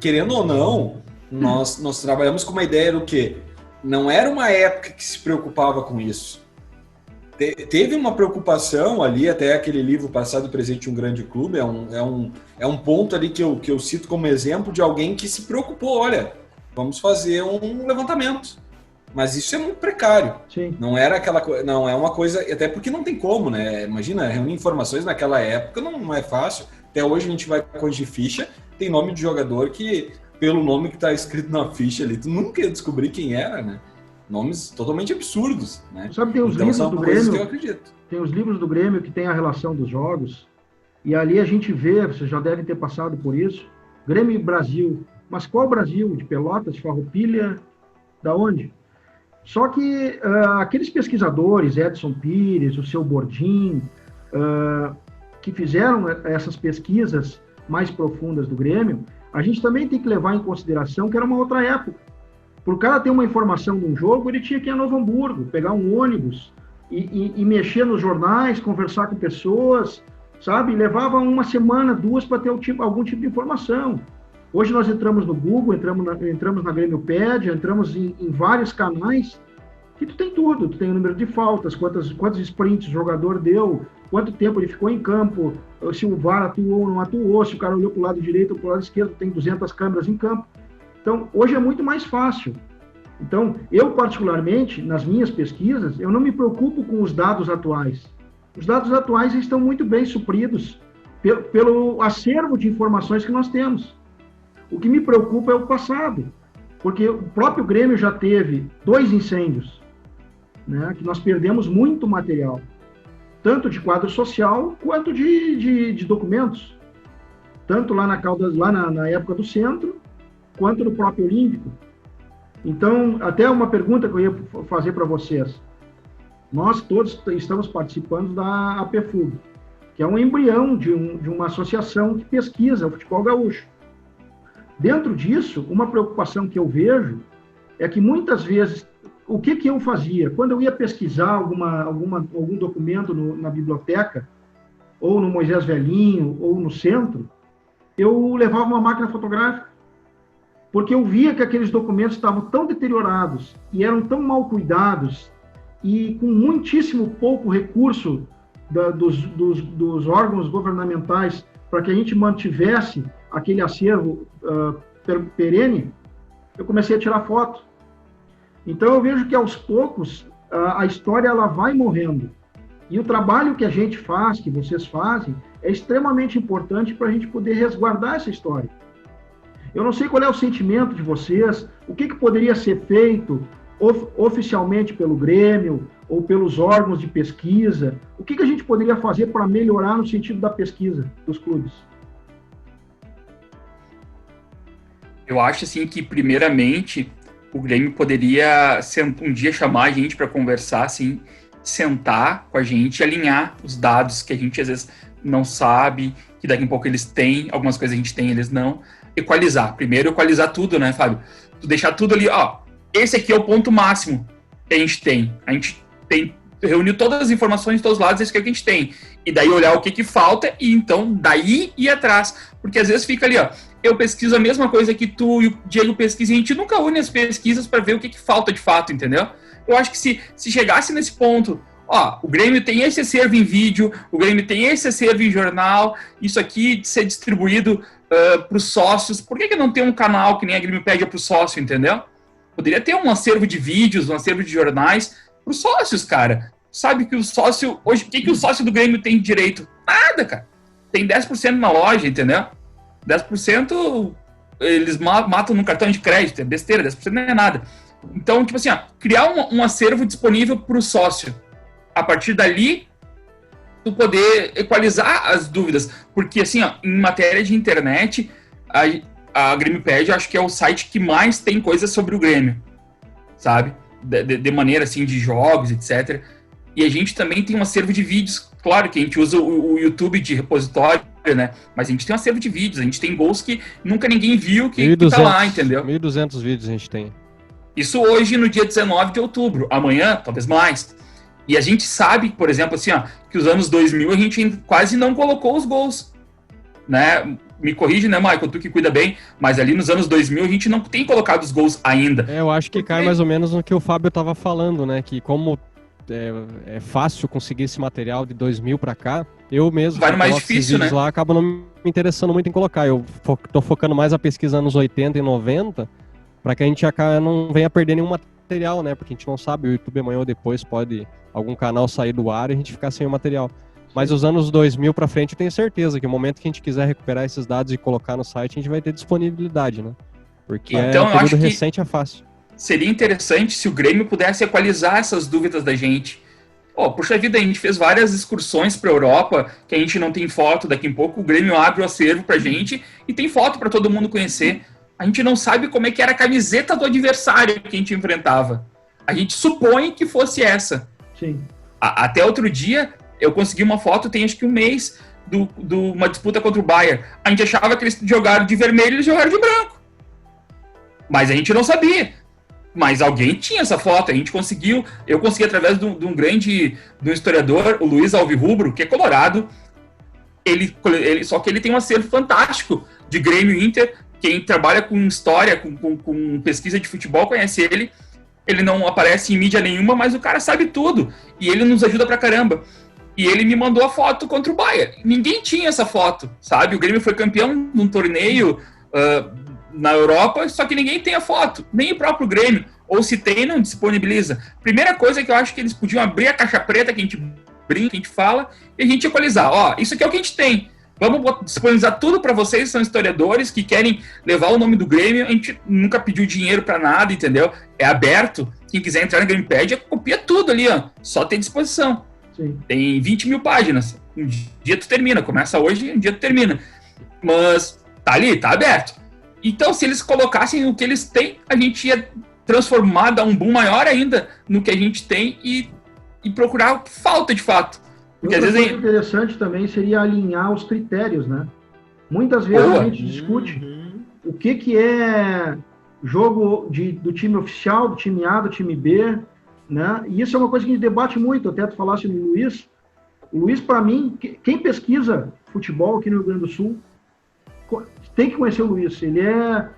querendo ou não, nós trabalhamos com uma ideia do quê? Não era uma época que se preocupava com isso. Teve uma preocupação ali, até aquele livro Passado, Presente, um Grande Clube, é um ponto ali que eu cito como exemplo de alguém que se preocupou, olha, vamos fazer um levantamento. Mas isso é muito precário. Sim. Não era não é uma coisa, até porque não tem como, né? Imagina, reunir informações naquela época não é fácil. Até hoje a gente vai corrigir ficha, tem nome de jogador que, pelo nome que está escrito na ficha ali, tu nunca ia descobrir quem era, né? Nomes totalmente absurdos, né? Sabe, tem os então, livros do Grêmio, que eu acredito. Tem os livros do Grêmio que tem a relação dos jogos, e ali a gente vê, vocês já devem ter passado por isso, Grêmio e Brasil. Mas qual Brasil? De Pelotas, de Farroupilha, da onde? Só que aqueles pesquisadores, Edson Pires, o seu Bordim, que fizeram essas pesquisas mais profundas do Grêmio, a gente também tem que levar em consideração que era uma outra época. Para o cara ter uma informação de um jogo, ele tinha que ir a Novo Hamburgo, pegar um ônibus e mexer nos jornais, conversar com pessoas, sabe? Levava uma semana, 2 para ter algum tipo de informação. Hoje nós entramos no Google, entramos na Grêmiopédia, entramos em vários canais, que tu tem tudo. Tu tem o número de faltas, quantos sprints o jogador deu, quanto tempo ele ficou em campo, se o VAR atuou ou não atuou, se o cara olhou para o lado direito ou para o lado esquerdo, tem 200 câmeras em campo. Então, hoje é muito mais fácil. Então, eu particularmente, nas minhas pesquisas, eu não me preocupo com os dados atuais. Os dados atuais estão muito bem supridos pelo acervo de informações que nós temos. O que me preocupa é o passado, porque o próprio Grêmio já teve 2 incêndios, né, que nós perdemos muito material, tanto de quadro social quanto de documentos, tanto lá na época do Centro, quanto no próprio Olímpico. Então, até uma pergunta que eu ia fazer para vocês. Nós todos estamos participando da APFUG, que é um embrião de uma associação que pesquisa o futebol gaúcho. Dentro disso, uma preocupação que eu vejo é que muitas vezes, o que eu fazia? Quando eu ia pesquisar algum documento na biblioteca, ou no Moisés Velhinho, ou no Centro, eu levava uma máquina fotográfica, porque eu via que aqueles documentos estavam tão deteriorados e eram tão mal cuidados e com muitíssimo pouco recurso dos órgãos governamentais para que a gente mantivesse aquele acervo perene, eu comecei a tirar foto. Então eu vejo que aos poucos a história ela vai morrendo. E o trabalho que a gente faz, que vocês fazem, é extremamente importante para a gente poder resguardar essa história. Eu não sei qual é o sentimento de vocês, o que poderia ser feito oficialmente pelo Grêmio ou pelos órgãos de pesquisa, o que a gente poderia fazer para melhorar no sentido da pesquisa dos clubes? Eu acho assim que, primeiramente, o Grêmio poderia um dia chamar a gente para conversar, assim, sentar com a gente e alinhar os dados que a gente às vezes não sabe, que daqui a pouco eles têm, algumas coisas a gente tem, eles não. Equalizar. Primeiro, equalizar tudo, né, Fábio? Tu deixar tudo ali, ó, esse aqui é o ponto máximo que a gente tem. A gente reuniu todas as informações de todos os lados, esse aqui é o que a gente tem. E daí olhar o que falta e então daí ir atrás. Porque às vezes fica ali, ó, eu pesquiso a mesma coisa que tu e o Diego pesquisam, e a gente nunca une as pesquisas para ver o que falta de fato, entendeu? Eu acho que se chegasse nesse ponto, ó, o Grêmio tem esse acervo em vídeo, o Grêmio tem esse acervo em jornal, isso aqui de ser distribuído para os sócios, por que não tem um canal que nem a Grêmio pede para o sócio, entendeu? Poderia ter um acervo de vídeos, um acervo de jornais para os sócios, cara. Sabe que o sócio, hoje, o que o sócio do Grêmio tem de direito? Nada, cara. Tem 10% na loja, entendeu? 10% eles matam no cartão de crédito, é besteira, 10% não é nada. Então, tipo assim, ó, criar um acervo disponível para o sócio. A partir dali, tu poder equalizar as dúvidas. Porque, assim, ó, em matéria de internet, a Grêmiopédia, acho que é o site que mais tem coisas sobre o Grêmio, sabe? De maneira, assim, de jogos, etc. E a gente também tem um acervo de vídeos. Claro que a gente usa o YouTube de repositório, né? Mas a gente tem um acervo de vídeos. A gente tem gols que nunca ninguém viu que tá lá, entendeu? 1.200 vídeos a gente tem. Isso hoje, no dia 19 de outubro. Amanhã, talvez mais. E a gente sabe, por exemplo, assim, ó, que os anos 2000 a gente quase não colocou os gols, né? Me corrige, né, Michael? Tu que cuida bem, mas ali nos anos 2000 a gente não tem colocado os gols ainda. Eu acho que cai mais ou menos no que o Fábio estava falando, né? Que como é fácil conseguir esse material de 2000 para cá, eu mesmo vai no mais difícil, né? Lá acabo não me interessando muito em colocar. Eu tô focando mais a pesquisa anos 80 e 90 para que a gente não venha perder nenhum material, né? Porque a gente não sabe, o YouTube amanhã ou depois pode algum canal sair do ar e a gente ficar sem o material. Mas os anos 2000 para frente eu tenho certeza que no momento que a gente quiser recuperar esses dados e colocar no site, a gente vai ter disponibilidade, né? Porque então, um período recente é fácil. Seria interessante se o Grêmio pudesse equalizar essas dúvidas da gente. Puxa vida, a gente fez várias excursões para a Europa, que a gente não tem foto, daqui a pouco o Grêmio abre o acervo pra gente e tem foto para todo mundo conhecer. A gente não sabe como é que era a camiseta do adversário que a gente enfrentava. A gente supõe que fosse essa. Sim. Até outro dia, eu consegui uma foto, tem acho que um mês, de uma disputa contra o Bayern. A gente achava que eles jogaram de vermelho e eles jogaram de branco. Mas a gente não sabia. Mas alguém tinha essa foto, eu consegui através de um historiador, o Luiz Alvirrubro, que é colorado, só que ele tem um acervo fantástico de Grêmio e Inter. Quem trabalha com história, com pesquisa de futebol, conhece ele. Ele não aparece em mídia nenhuma, mas o cara sabe tudo. E ele nos ajuda pra caramba. E ele me mandou a foto contra o Bayern. Ninguém tinha essa foto, sabe? O Grêmio foi campeão num torneio na Europa, só que ninguém tem a foto. Nem o próprio Grêmio. Ou se tem, não disponibiliza. Primeira coisa que eu acho que eles podiam abrir a caixa preta que a gente brinca, que a gente fala, e a gente equalizar. Ó, isso aqui é o que a gente tem. Vamos disponibilizar tudo para vocês, são historiadores que querem levar o nome do Grêmio, a gente nunca pediu dinheiro para nada, entendeu? É aberto, quem quiser entrar na Grêmio-pédia, copia tudo ali, ó, só tem disposição. Sim. Tem 20 mil páginas, um dia tu termina, começa hoje, um dia tu termina. Mas tá ali, tá aberto. Então, se eles colocassem o que eles têm, a gente ia transformar, dar um boom maior ainda no que a gente tem e procurar o que falta de fato. Porque Outra às vezes coisa interessante também seria alinhar os critérios, né? Muitas vezes a gente discute o que é jogo do time oficial, do time A, do time B, né? E isso é uma coisa que a gente debate muito. Até tu falasse no Luiz. O Luiz, para mim, quem pesquisa futebol aqui no Rio Grande do Sul tem que conhecer o Luiz. Ele é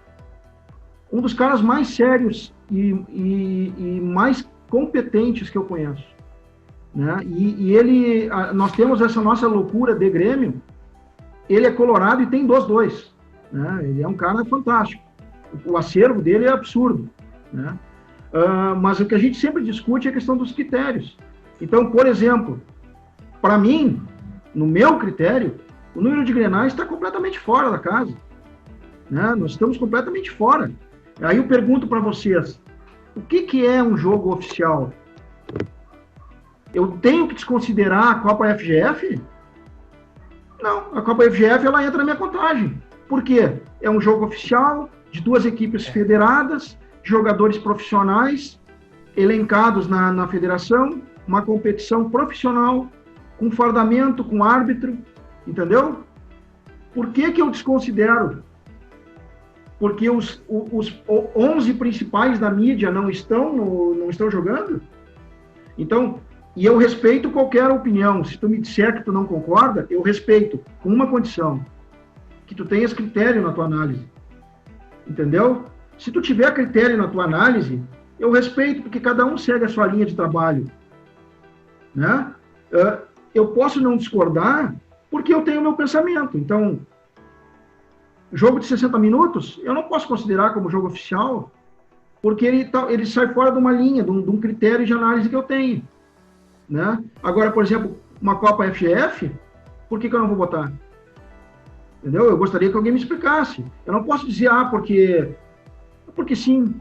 um dos caras mais sérios e mais competentes que eu conheço. Né? E nós temos essa nossa loucura de Grêmio. Ele é colorado e tem dos dois. Né? Ele é um cara fantástico. O acervo dele é absurdo. Né? Mas o que a gente sempre discute é a questão dos critérios. Então, por exemplo, para mim, no meu critério, o número de Grenais está completamente fora da casa. Né? Nós estamos completamente fora. Aí eu pergunto para vocês, o que é um jogo oficial? Eu tenho que desconsiderar a Copa FGF? Não, a Copa FGF ela entra na minha contagem. Por quê? É um jogo oficial de duas equipes federadas, jogadores profissionais, elencados na federação, uma competição profissional, com fardamento, com árbitro, entendeu? Por que eu desconsidero? Porque os 11 principais da mídia não estão jogando? Então, e eu respeito qualquer opinião. Se tu me disser que tu não concorda, eu respeito, com uma condição, que tu tenhas critério na tua análise. Entendeu? Se tu tiver critério na tua análise, eu respeito, porque cada um segue a sua linha de trabalho. Né? Eu posso não discordar, porque eu tenho o meu pensamento. Então, jogo de 60 minutos, eu não posso considerar como jogo oficial, porque ele sai fora de uma linha, de um critério de análise que eu tenho. Né? Agora, por exemplo, uma Copa FGF, por que eu não vou botar? Entendeu? Eu gostaria que alguém me explicasse. Eu não posso dizer, porque sim.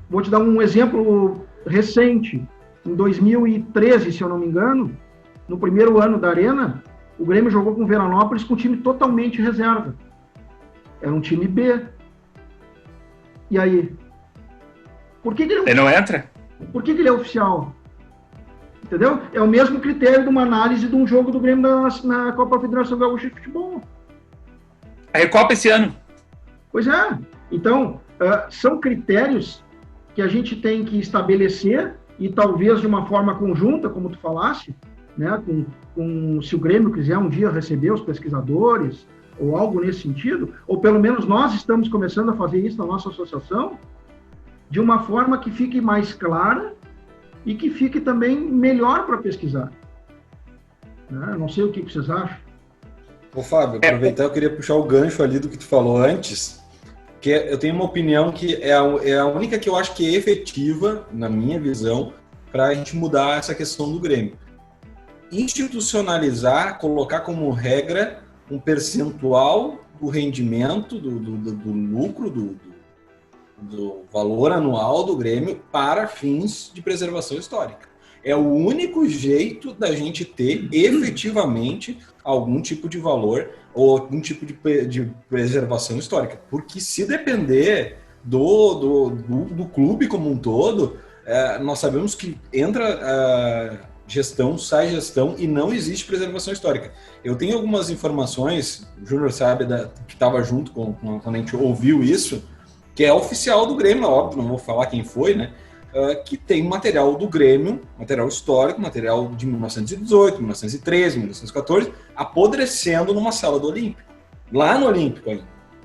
Vou te dar um exemplo recente. Em 2013, se eu não me engano, no primeiro ano da Arena, o Grêmio jogou com o Veranópolis com um time totalmente reserva. Era um time B. E aí? Por que ele não entra? Por que ele é oficial? Entendeu? É o mesmo critério de uma análise de um jogo do Grêmio na Copa Federação Gaúcha de Futebol. A Recopa esse ano. Pois é. Então, são critérios que a gente tem que estabelecer e talvez de uma forma conjunta, como tu falasse, né, se o Grêmio quiser um dia receber os pesquisadores ou algo nesse sentido, ou pelo menos nós estamos começando a fazer isso na nossa associação, de uma forma que fique mais clara e que fique também melhor para pesquisar. Né? Não sei o que vocês acham. Ô, Fábio, aproveitar, eu queria puxar o gancho ali do que tu falou antes, que eu tenho uma opinião que é a única que eu acho que é efetiva, na minha visão, para a gente mudar essa questão do Grêmio. Institucionalizar, colocar como regra um percentual do rendimento, do lucro, do valor anual do Grêmio para fins de preservação histórica. É o único jeito da gente ter efetivamente algum tipo de valor ou algum tipo de preservação histórica. Porque se depender do clube como um todo, nós sabemos que entra gestão, sai gestão e não existe preservação histórica. Eu tenho algumas informações, o Júnior sabe que estava junto quando a gente ouviu isso, que é oficial do Grêmio, óbvio, não vou falar quem foi, né? Que tem material do Grêmio, material histórico, material de 1918, 1913, 1914, apodrecendo numa sala do Olímpico. Lá no Olímpico ainda.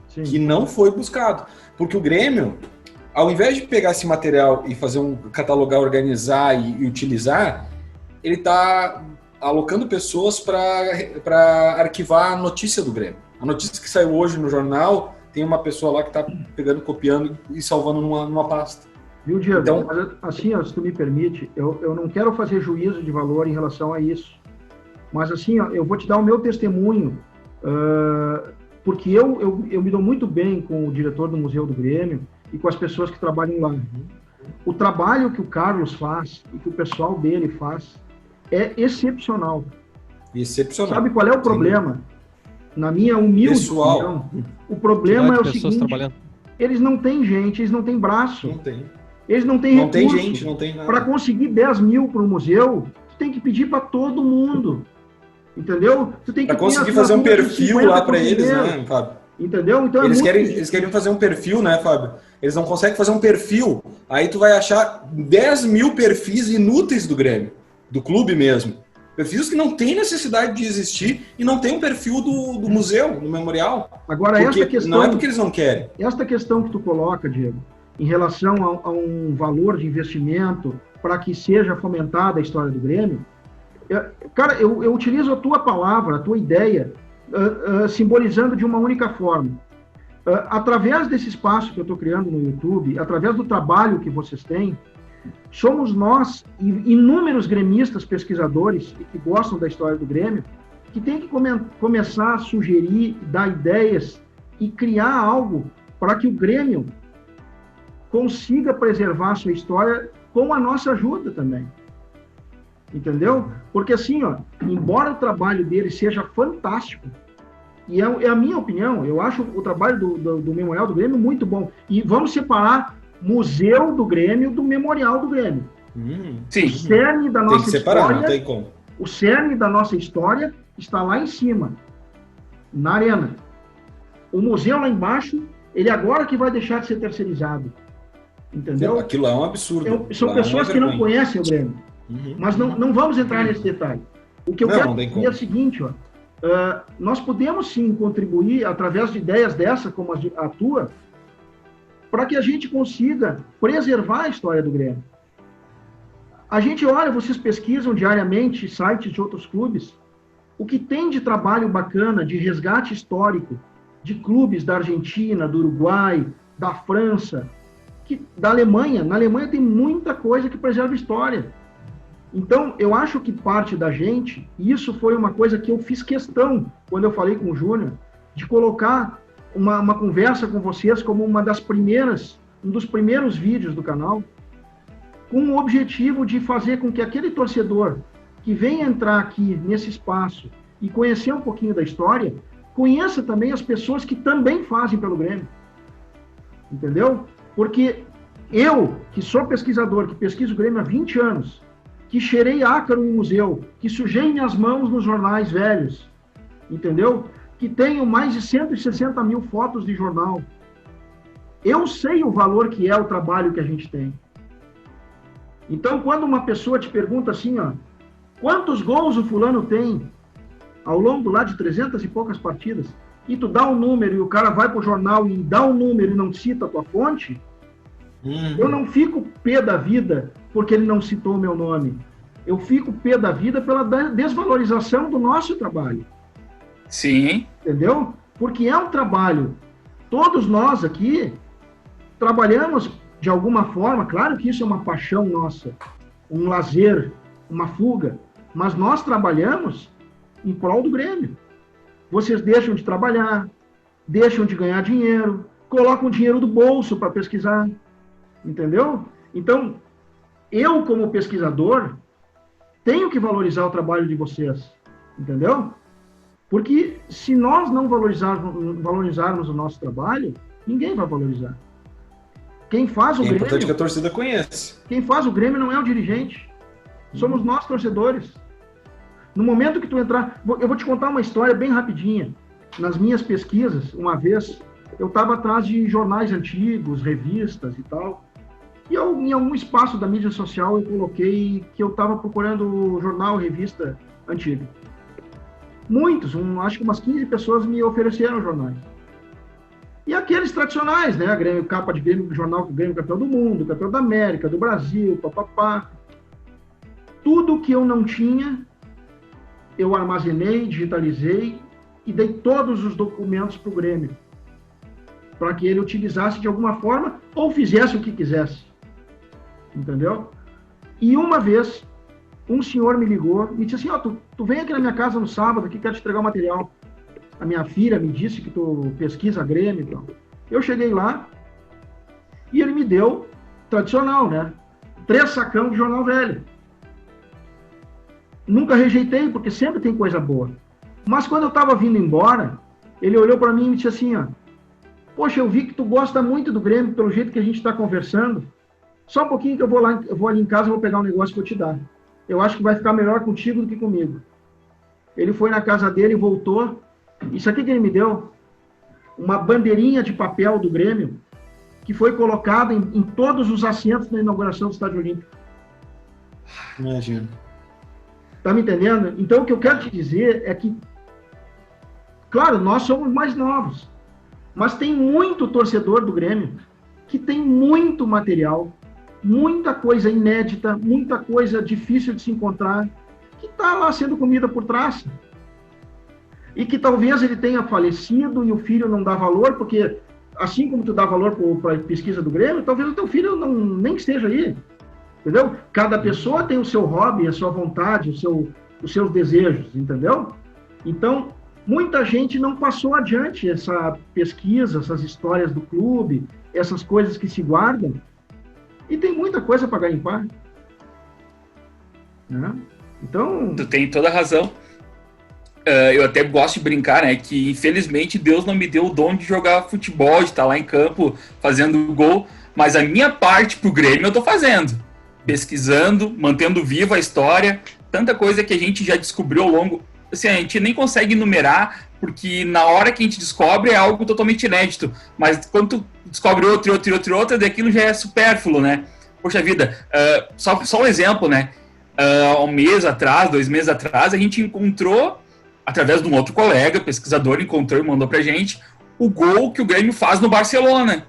Sim. Que não foi buscado. Porque o Grêmio, ao invés de pegar esse material e fazer catalogar, organizar e utilizar, ele está alocando pessoas para arquivar a notícia do Grêmio. A notícia que saiu hoje no jornal, tem uma pessoa lá que está pegando, copiando e salvando numa pasta. Viu, Diego? Então, mas, assim, se tu me permite, eu não quero fazer juízo de valor em relação a isso. Mas assim, ó, eu vou te dar o meu testemunho, porque eu me dou muito bem com o diretor do Museu do Grêmio e com as pessoas que trabalham lá. O trabalho que o Carlos faz e que o pessoal dele faz é excepcional. Excepcional. Sabe qual é o problema? Na minha humilde opinião, o problema é o seguinte, eles não têm gente, eles não têm braço. Não tem. Eles não têm recurso. Não tem gente, não tem nada. Para conseguir 10 mil para o museu, tu tem que pedir para todo mundo. Entendeu? Tu tem que para conseguir fazer um perfil lá para eles, né, Fábio? Entendeu? Então eles querem fazer um perfil, né, Fábio? Eles não conseguem fazer um perfil. Aí tu vai achar 10 mil perfis inúteis do Grêmio, do clube mesmo. Perfis que não tem necessidade de existir e não tem um perfil do museu, do memorial. Agora, essa questão, não é porque eles não querem. Esta questão que tu coloca, Diego, em relação a um valor de investimento para que seja fomentada a história do Grêmio, cara, eu utilizo a tua palavra, a tua ideia, simbolizando de uma única forma. Através desse espaço que eu estou criando no YouTube, através do trabalho que vocês têm, somos nós, inúmeros gremistas pesquisadores que gostam da história do Grêmio, que tem que começar a sugerir, dar ideias e criar algo para que o Grêmio consiga preservar a sua história com a nossa ajuda também. Entendeu? Porque assim, ó, embora o trabalho dele seja fantástico, e é a minha opinião, eu acho o trabalho do Memorial do Grêmio muito bom. E vamos separar Museu do Grêmio do Memorial do Grêmio. Sim. O cerne da nossa tem que separar, história, não tem como. O cerne da nossa história está lá em cima, na arena. O museu lá embaixo, ele agora que vai deixar de ser terceirizado. Entendeu? Aquilo é um absurdo. São pessoas que não conhecem o Grêmio. Mas não vamos entrar nesse detalhe. O que eu quero dizer é o seguinte, ó, nós podemos sim contribuir através de ideias dessa, como a tua, para que a gente consiga preservar a história do Grêmio. A gente olha, vocês pesquisam diariamente sites de outros clubes, o que tem de trabalho bacana, de resgate histórico, de clubes da Argentina, do Uruguai, da França, da Alemanha. Na Alemanha tem muita coisa que preserva a história. Então, eu acho que parte da gente, e isso foi uma coisa que eu fiz questão, quando eu falei com o Júnior, de colocar uma conversa com vocês como um dos primeiros vídeos do canal, com o objetivo de fazer com que aquele torcedor que vem entrar aqui nesse espaço e conhecer um pouquinho da história, conheça também as pessoas que também fazem pelo Grêmio. Entendeu? Porque eu, que sou pesquisador, que pesquiso o Grêmio há 20 anos, que cheirei ácaro em museu, que sujei minhas mãos nos jornais velhos, entendeu? Que tenho mais de 160 mil fotos de jornal. Eu sei o valor que é o trabalho que a gente tem. Então, quando uma pessoa te pergunta assim, ó, quantos gols o fulano tem ao longo lá de 300 e poucas partidas, e tu dá um número e o cara vai pro jornal e dá um número e não cita a tua fonte, eu não fico pé da vida porque ele não citou o meu nome. Eu fico pé da vida pela desvalorização do nosso trabalho. Sim. Entendeu? Porque é um trabalho. Todos nós aqui trabalhamos de alguma forma, claro que isso é uma paixão nossa, um lazer, uma fuga, mas nós trabalhamos em prol do Grêmio. Vocês deixam de trabalhar, deixam de ganhar dinheiro, colocam dinheiro do bolso para pesquisar, entendeu? Então, eu como pesquisador, tenho que valorizar o trabalho de vocês, entendeu? Porque se nós não valorizarmos o nosso trabalho, ninguém vai valorizar. Quem faz o Grêmio... É importante que a torcida conheça. Quem faz o Grêmio não é o dirigente. Somos nós, torcedores. No momento que tu entrar... Eu vou te contar uma história bem rapidinha. Nas minhas pesquisas, uma vez, eu estava atrás de jornais antigos, revistas e tal. E em algum espaço da mídia social, eu coloquei que eu estava procurando jornal, revista antiga. Muitos, acho que umas 15 pessoas me ofereceram jornais. E aqueles tradicionais, né? Capa de Grêmio, jornal Grêmio campeão do mundo, campeão da América, do Brasil, papapá. Tudo que eu não tinha, eu armazenei, digitalizei e dei todos os documentos para o Grêmio, para que ele utilizasse de alguma forma ou fizesse o que quisesse. Entendeu? E uma vez, um senhor me ligou e disse assim, ó, tu vem aqui na minha casa no sábado que quero te entregar o material. A minha filha me disse que tu pesquisa Grêmio. Então. Eu cheguei lá e ele me deu, tradicional, né? 3 sacão de jornal velho. Nunca rejeitei, porque sempre tem coisa boa. Mas quando eu estava vindo embora, ele olhou para mim e me disse assim, ó, poxa, eu vi que tu gosta muito do Grêmio, pelo jeito que a gente está conversando. Só um pouquinho que eu vou ali em casa e vou pegar um negócio para eu te dar. Eu acho que vai ficar melhor contigo do que comigo. Ele foi na casa dele e voltou. Isso aqui que ele me deu, uma bandeirinha de papel do Grêmio, que foi colocada em todos os assentos na inauguração do Estádio Olímpico. Imagina. Tá me entendendo? Então, o que eu quero te dizer é que, claro, nós somos mais novos, mas tem muito torcedor do Grêmio que tem muito material, muita coisa inédita, muita coisa difícil de se encontrar, que está lá sendo comida por trás. E que talvez ele tenha falecido e o filho não dá valor, porque assim como tu dá valor para a pesquisa do Grêmio, talvez o teu filho nem esteja aí. Entendeu? Cada pessoa tem o seu hobby, a sua vontade, os seus desejos, entendeu? Então, muita gente não passou adiante essa pesquisa, essas histórias do clube, essas coisas que se guardam, e tem muita coisa para garimpar. Né? Então... Tu tem toda a razão. Eu até gosto de brincar, né, que infelizmente Deus não me deu o dom de jogar futebol, de estar lá em campo fazendo gol, mas a minha parte pro Grêmio eu tô fazendo. Pesquisando, mantendo viva a história, tanta coisa que a gente já descobriu ao longo... Assim, a gente nem consegue enumerar, porque na hora que a gente descobre é algo totalmente inédito, mas quando tu descobre outro, daquilo já é supérfluo, né? Poxa vida, só um exemplo, né? Há um mês atrás, 2 meses atrás, a gente encontrou, através de um outro colega, pesquisador, encontrou e mandou pra gente o gol que o Grêmio faz no Barcelona.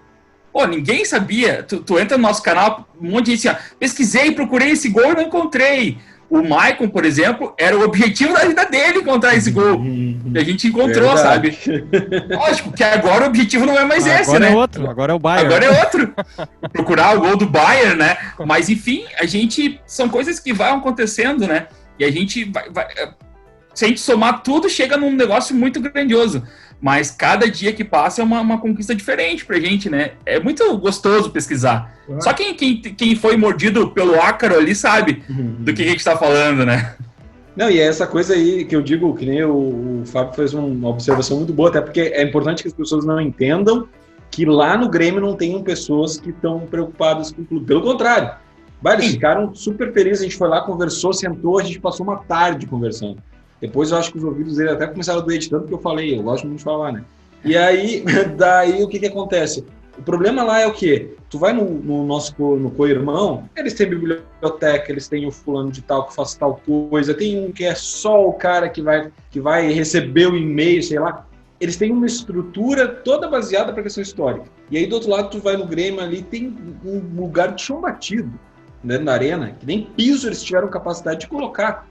Pô, ninguém sabia. Tu entra no nosso canal, um monte de gente assim, pesquisei, procurei esse gol e não encontrei. O Maicon, por exemplo, era o objetivo da vida dele encontrar esse gol. E a gente encontrou, Verdade. sabe? Lógico que agora o objetivo não é mais esse, agora né? É outro, agora é o Bayern. Agora é outro. Procurar o gol do Bayern, né? Mas, enfim, são coisas que vão acontecendo, né? E a gente vai se a gente somar tudo, chega num negócio muito grandioso. Mas cada dia que passa é uma conquista diferente pra gente, né? É muito gostoso pesquisar. Só quem foi mordido pelo ácaro ali sabe do que a gente tá falando, né? Não, e é essa coisa aí que eu digo, que nem o Fábio fez uma observação muito boa, até porque é importante que as pessoas não entendam que lá no Grêmio não tenham pessoas que estão preocupadas com o clube. Pelo contrário. Eles ficaram super felizes, a gente foi lá, conversou, sentou, a gente passou uma tarde conversando. Depois eu acho que os ouvidos dele até começaram a doer de tanto que eu falei, eu gosto muito de falar, né? E aí, daí o que acontece? O problema lá é o quê? Tu vai no co-irmão, eles têm biblioteca, eles têm o fulano de tal que faz tal coisa, tem um que é só o cara que vai receber o e-mail, sei lá. Eles têm uma estrutura toda baseada para questão histórica. E aí do outro lado tu vai no Grêmio ali, tem um lugar de chão batido, né, na arena, que nem piso eles tiveram capacidade de colocar.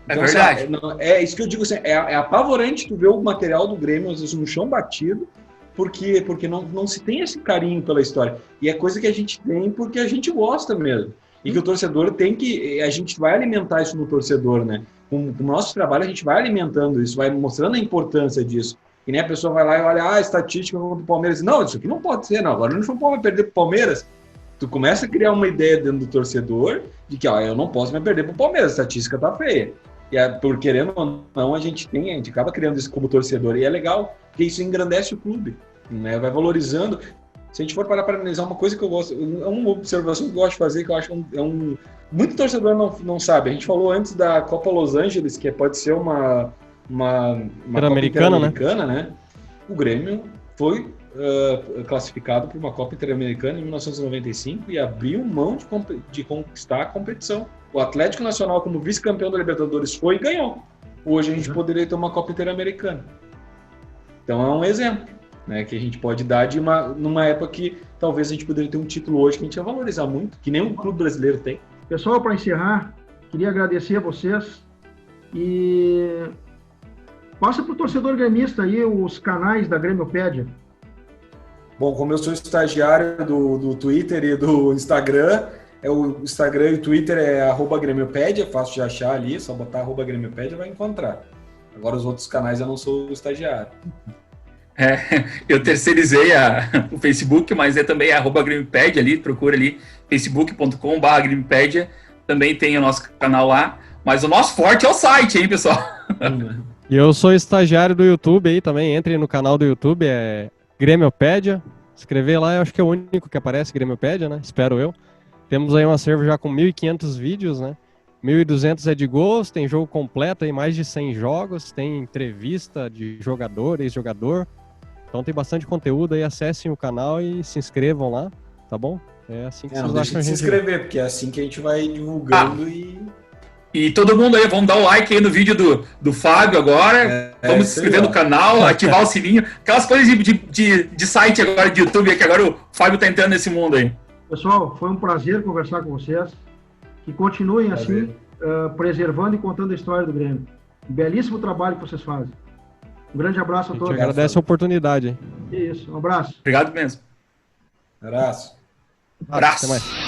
Então, é verdade. É isso que eu digo, assim, é apavorante tu ver o material do Grêmio, às vezes, no chão batido, porque não se tem esse carinho pela história. E é coisa que a gente tem porque a gente gosta mesmo. E que o torcedor tem que... A gente vai alimentar isso no torcedor, né? Com o nosso trabalho, a gente vai alimentando isso, vai mostrando a importância disso. E nem a pessoa vai lá e olha, a estatística do Palmeiras. Não, isso aqui não pode ser, não. Agora não pode perder pro Palmeiras. Tu começa a criar uma ideia dentro do torcedor de que, eu não posso me perder pro Palmeiras, a estatística tá feia. E por querendo ou não, a gente acaba criando isso como torcedor, e é legal, porque isso engrandece o clube, né? Vai valorizando. Se a gente for parar para analisar uma coisa que eu gosto, é uma observação que eu gosto de fazer, que eu acho muito torcedor não sabe. A gente falou antes da Copa Los Angeles, que pode ser uma Copa Interamericana, né? O Grêmio foi classificado para uma Copa Interamericana em 1995 e abriu mão de conquistar a competição. O Atlético Nacional, como vice-campeão da Libertadores, foi e ganhou. Hoje a gente poderia ter uma Copa Interamericana. Então é um exemplo, né, que a gente pode dar numa época que talvez a gente poderia ter um título hoje que a gente ia valorizar muito, que nem o clube brasileiro tem. Pessoal, para encerrar, queria agradecer a vocês e passa para o torcedor gremista aí os canais da Grêmiopédia. Bom, como eu sou estagiário do Twitter e do Instagram, O Instagram e o Twitter é @gremiopédia, fácil de achar ali, só botar @gremiopédia vai encontrar. Agora os outros canais eu não sou estagiário. Eu terceirizei o Facebook, mas é também @gremiopédia ali, procura ali, facebook.com/gremiopédia, também tem o nosso canal lá, mas o nosso forte é o site, hein, pessoal? E eu sou estagiário do YouTube aí também, entre no canal do YouTube, é Gremiopédia, escrever lá, eu acho que é o único que aparece, Gremiopédia, né, espero eu. Temos aí um acervo já com 1.500 vídeos, né, 1.200 é de gols, tem jogo completo aí, mais de 100 jogos, tem entrevista de jogador, ex-jogador, então tem bastante conteúdo aí, acessem o canal e se inscrevam lá, tá bom? É assim que vocês não deixa acham de se inscrever, porque é assim que a gente vai divulgando E todo mundo aí, vamos dar o like aí no vídeo do Fábio agora, vamos se inscrever no canal, ativar o sininho, aquelas coisas de site agora, de YouTube, que agora o Fábio tá entrando nesse mundo aí. Pessoal, foi um prazer conversar com vocês, que continuem assim, preservando e contando a história do Grêmio. Um belíssimo trabalho que vocês fazem. Um grande abraço a todos. A gente agradece a oportunidade. Isso, um abraço. Obrigado mesmo. Abraço. Abraço. Até mais.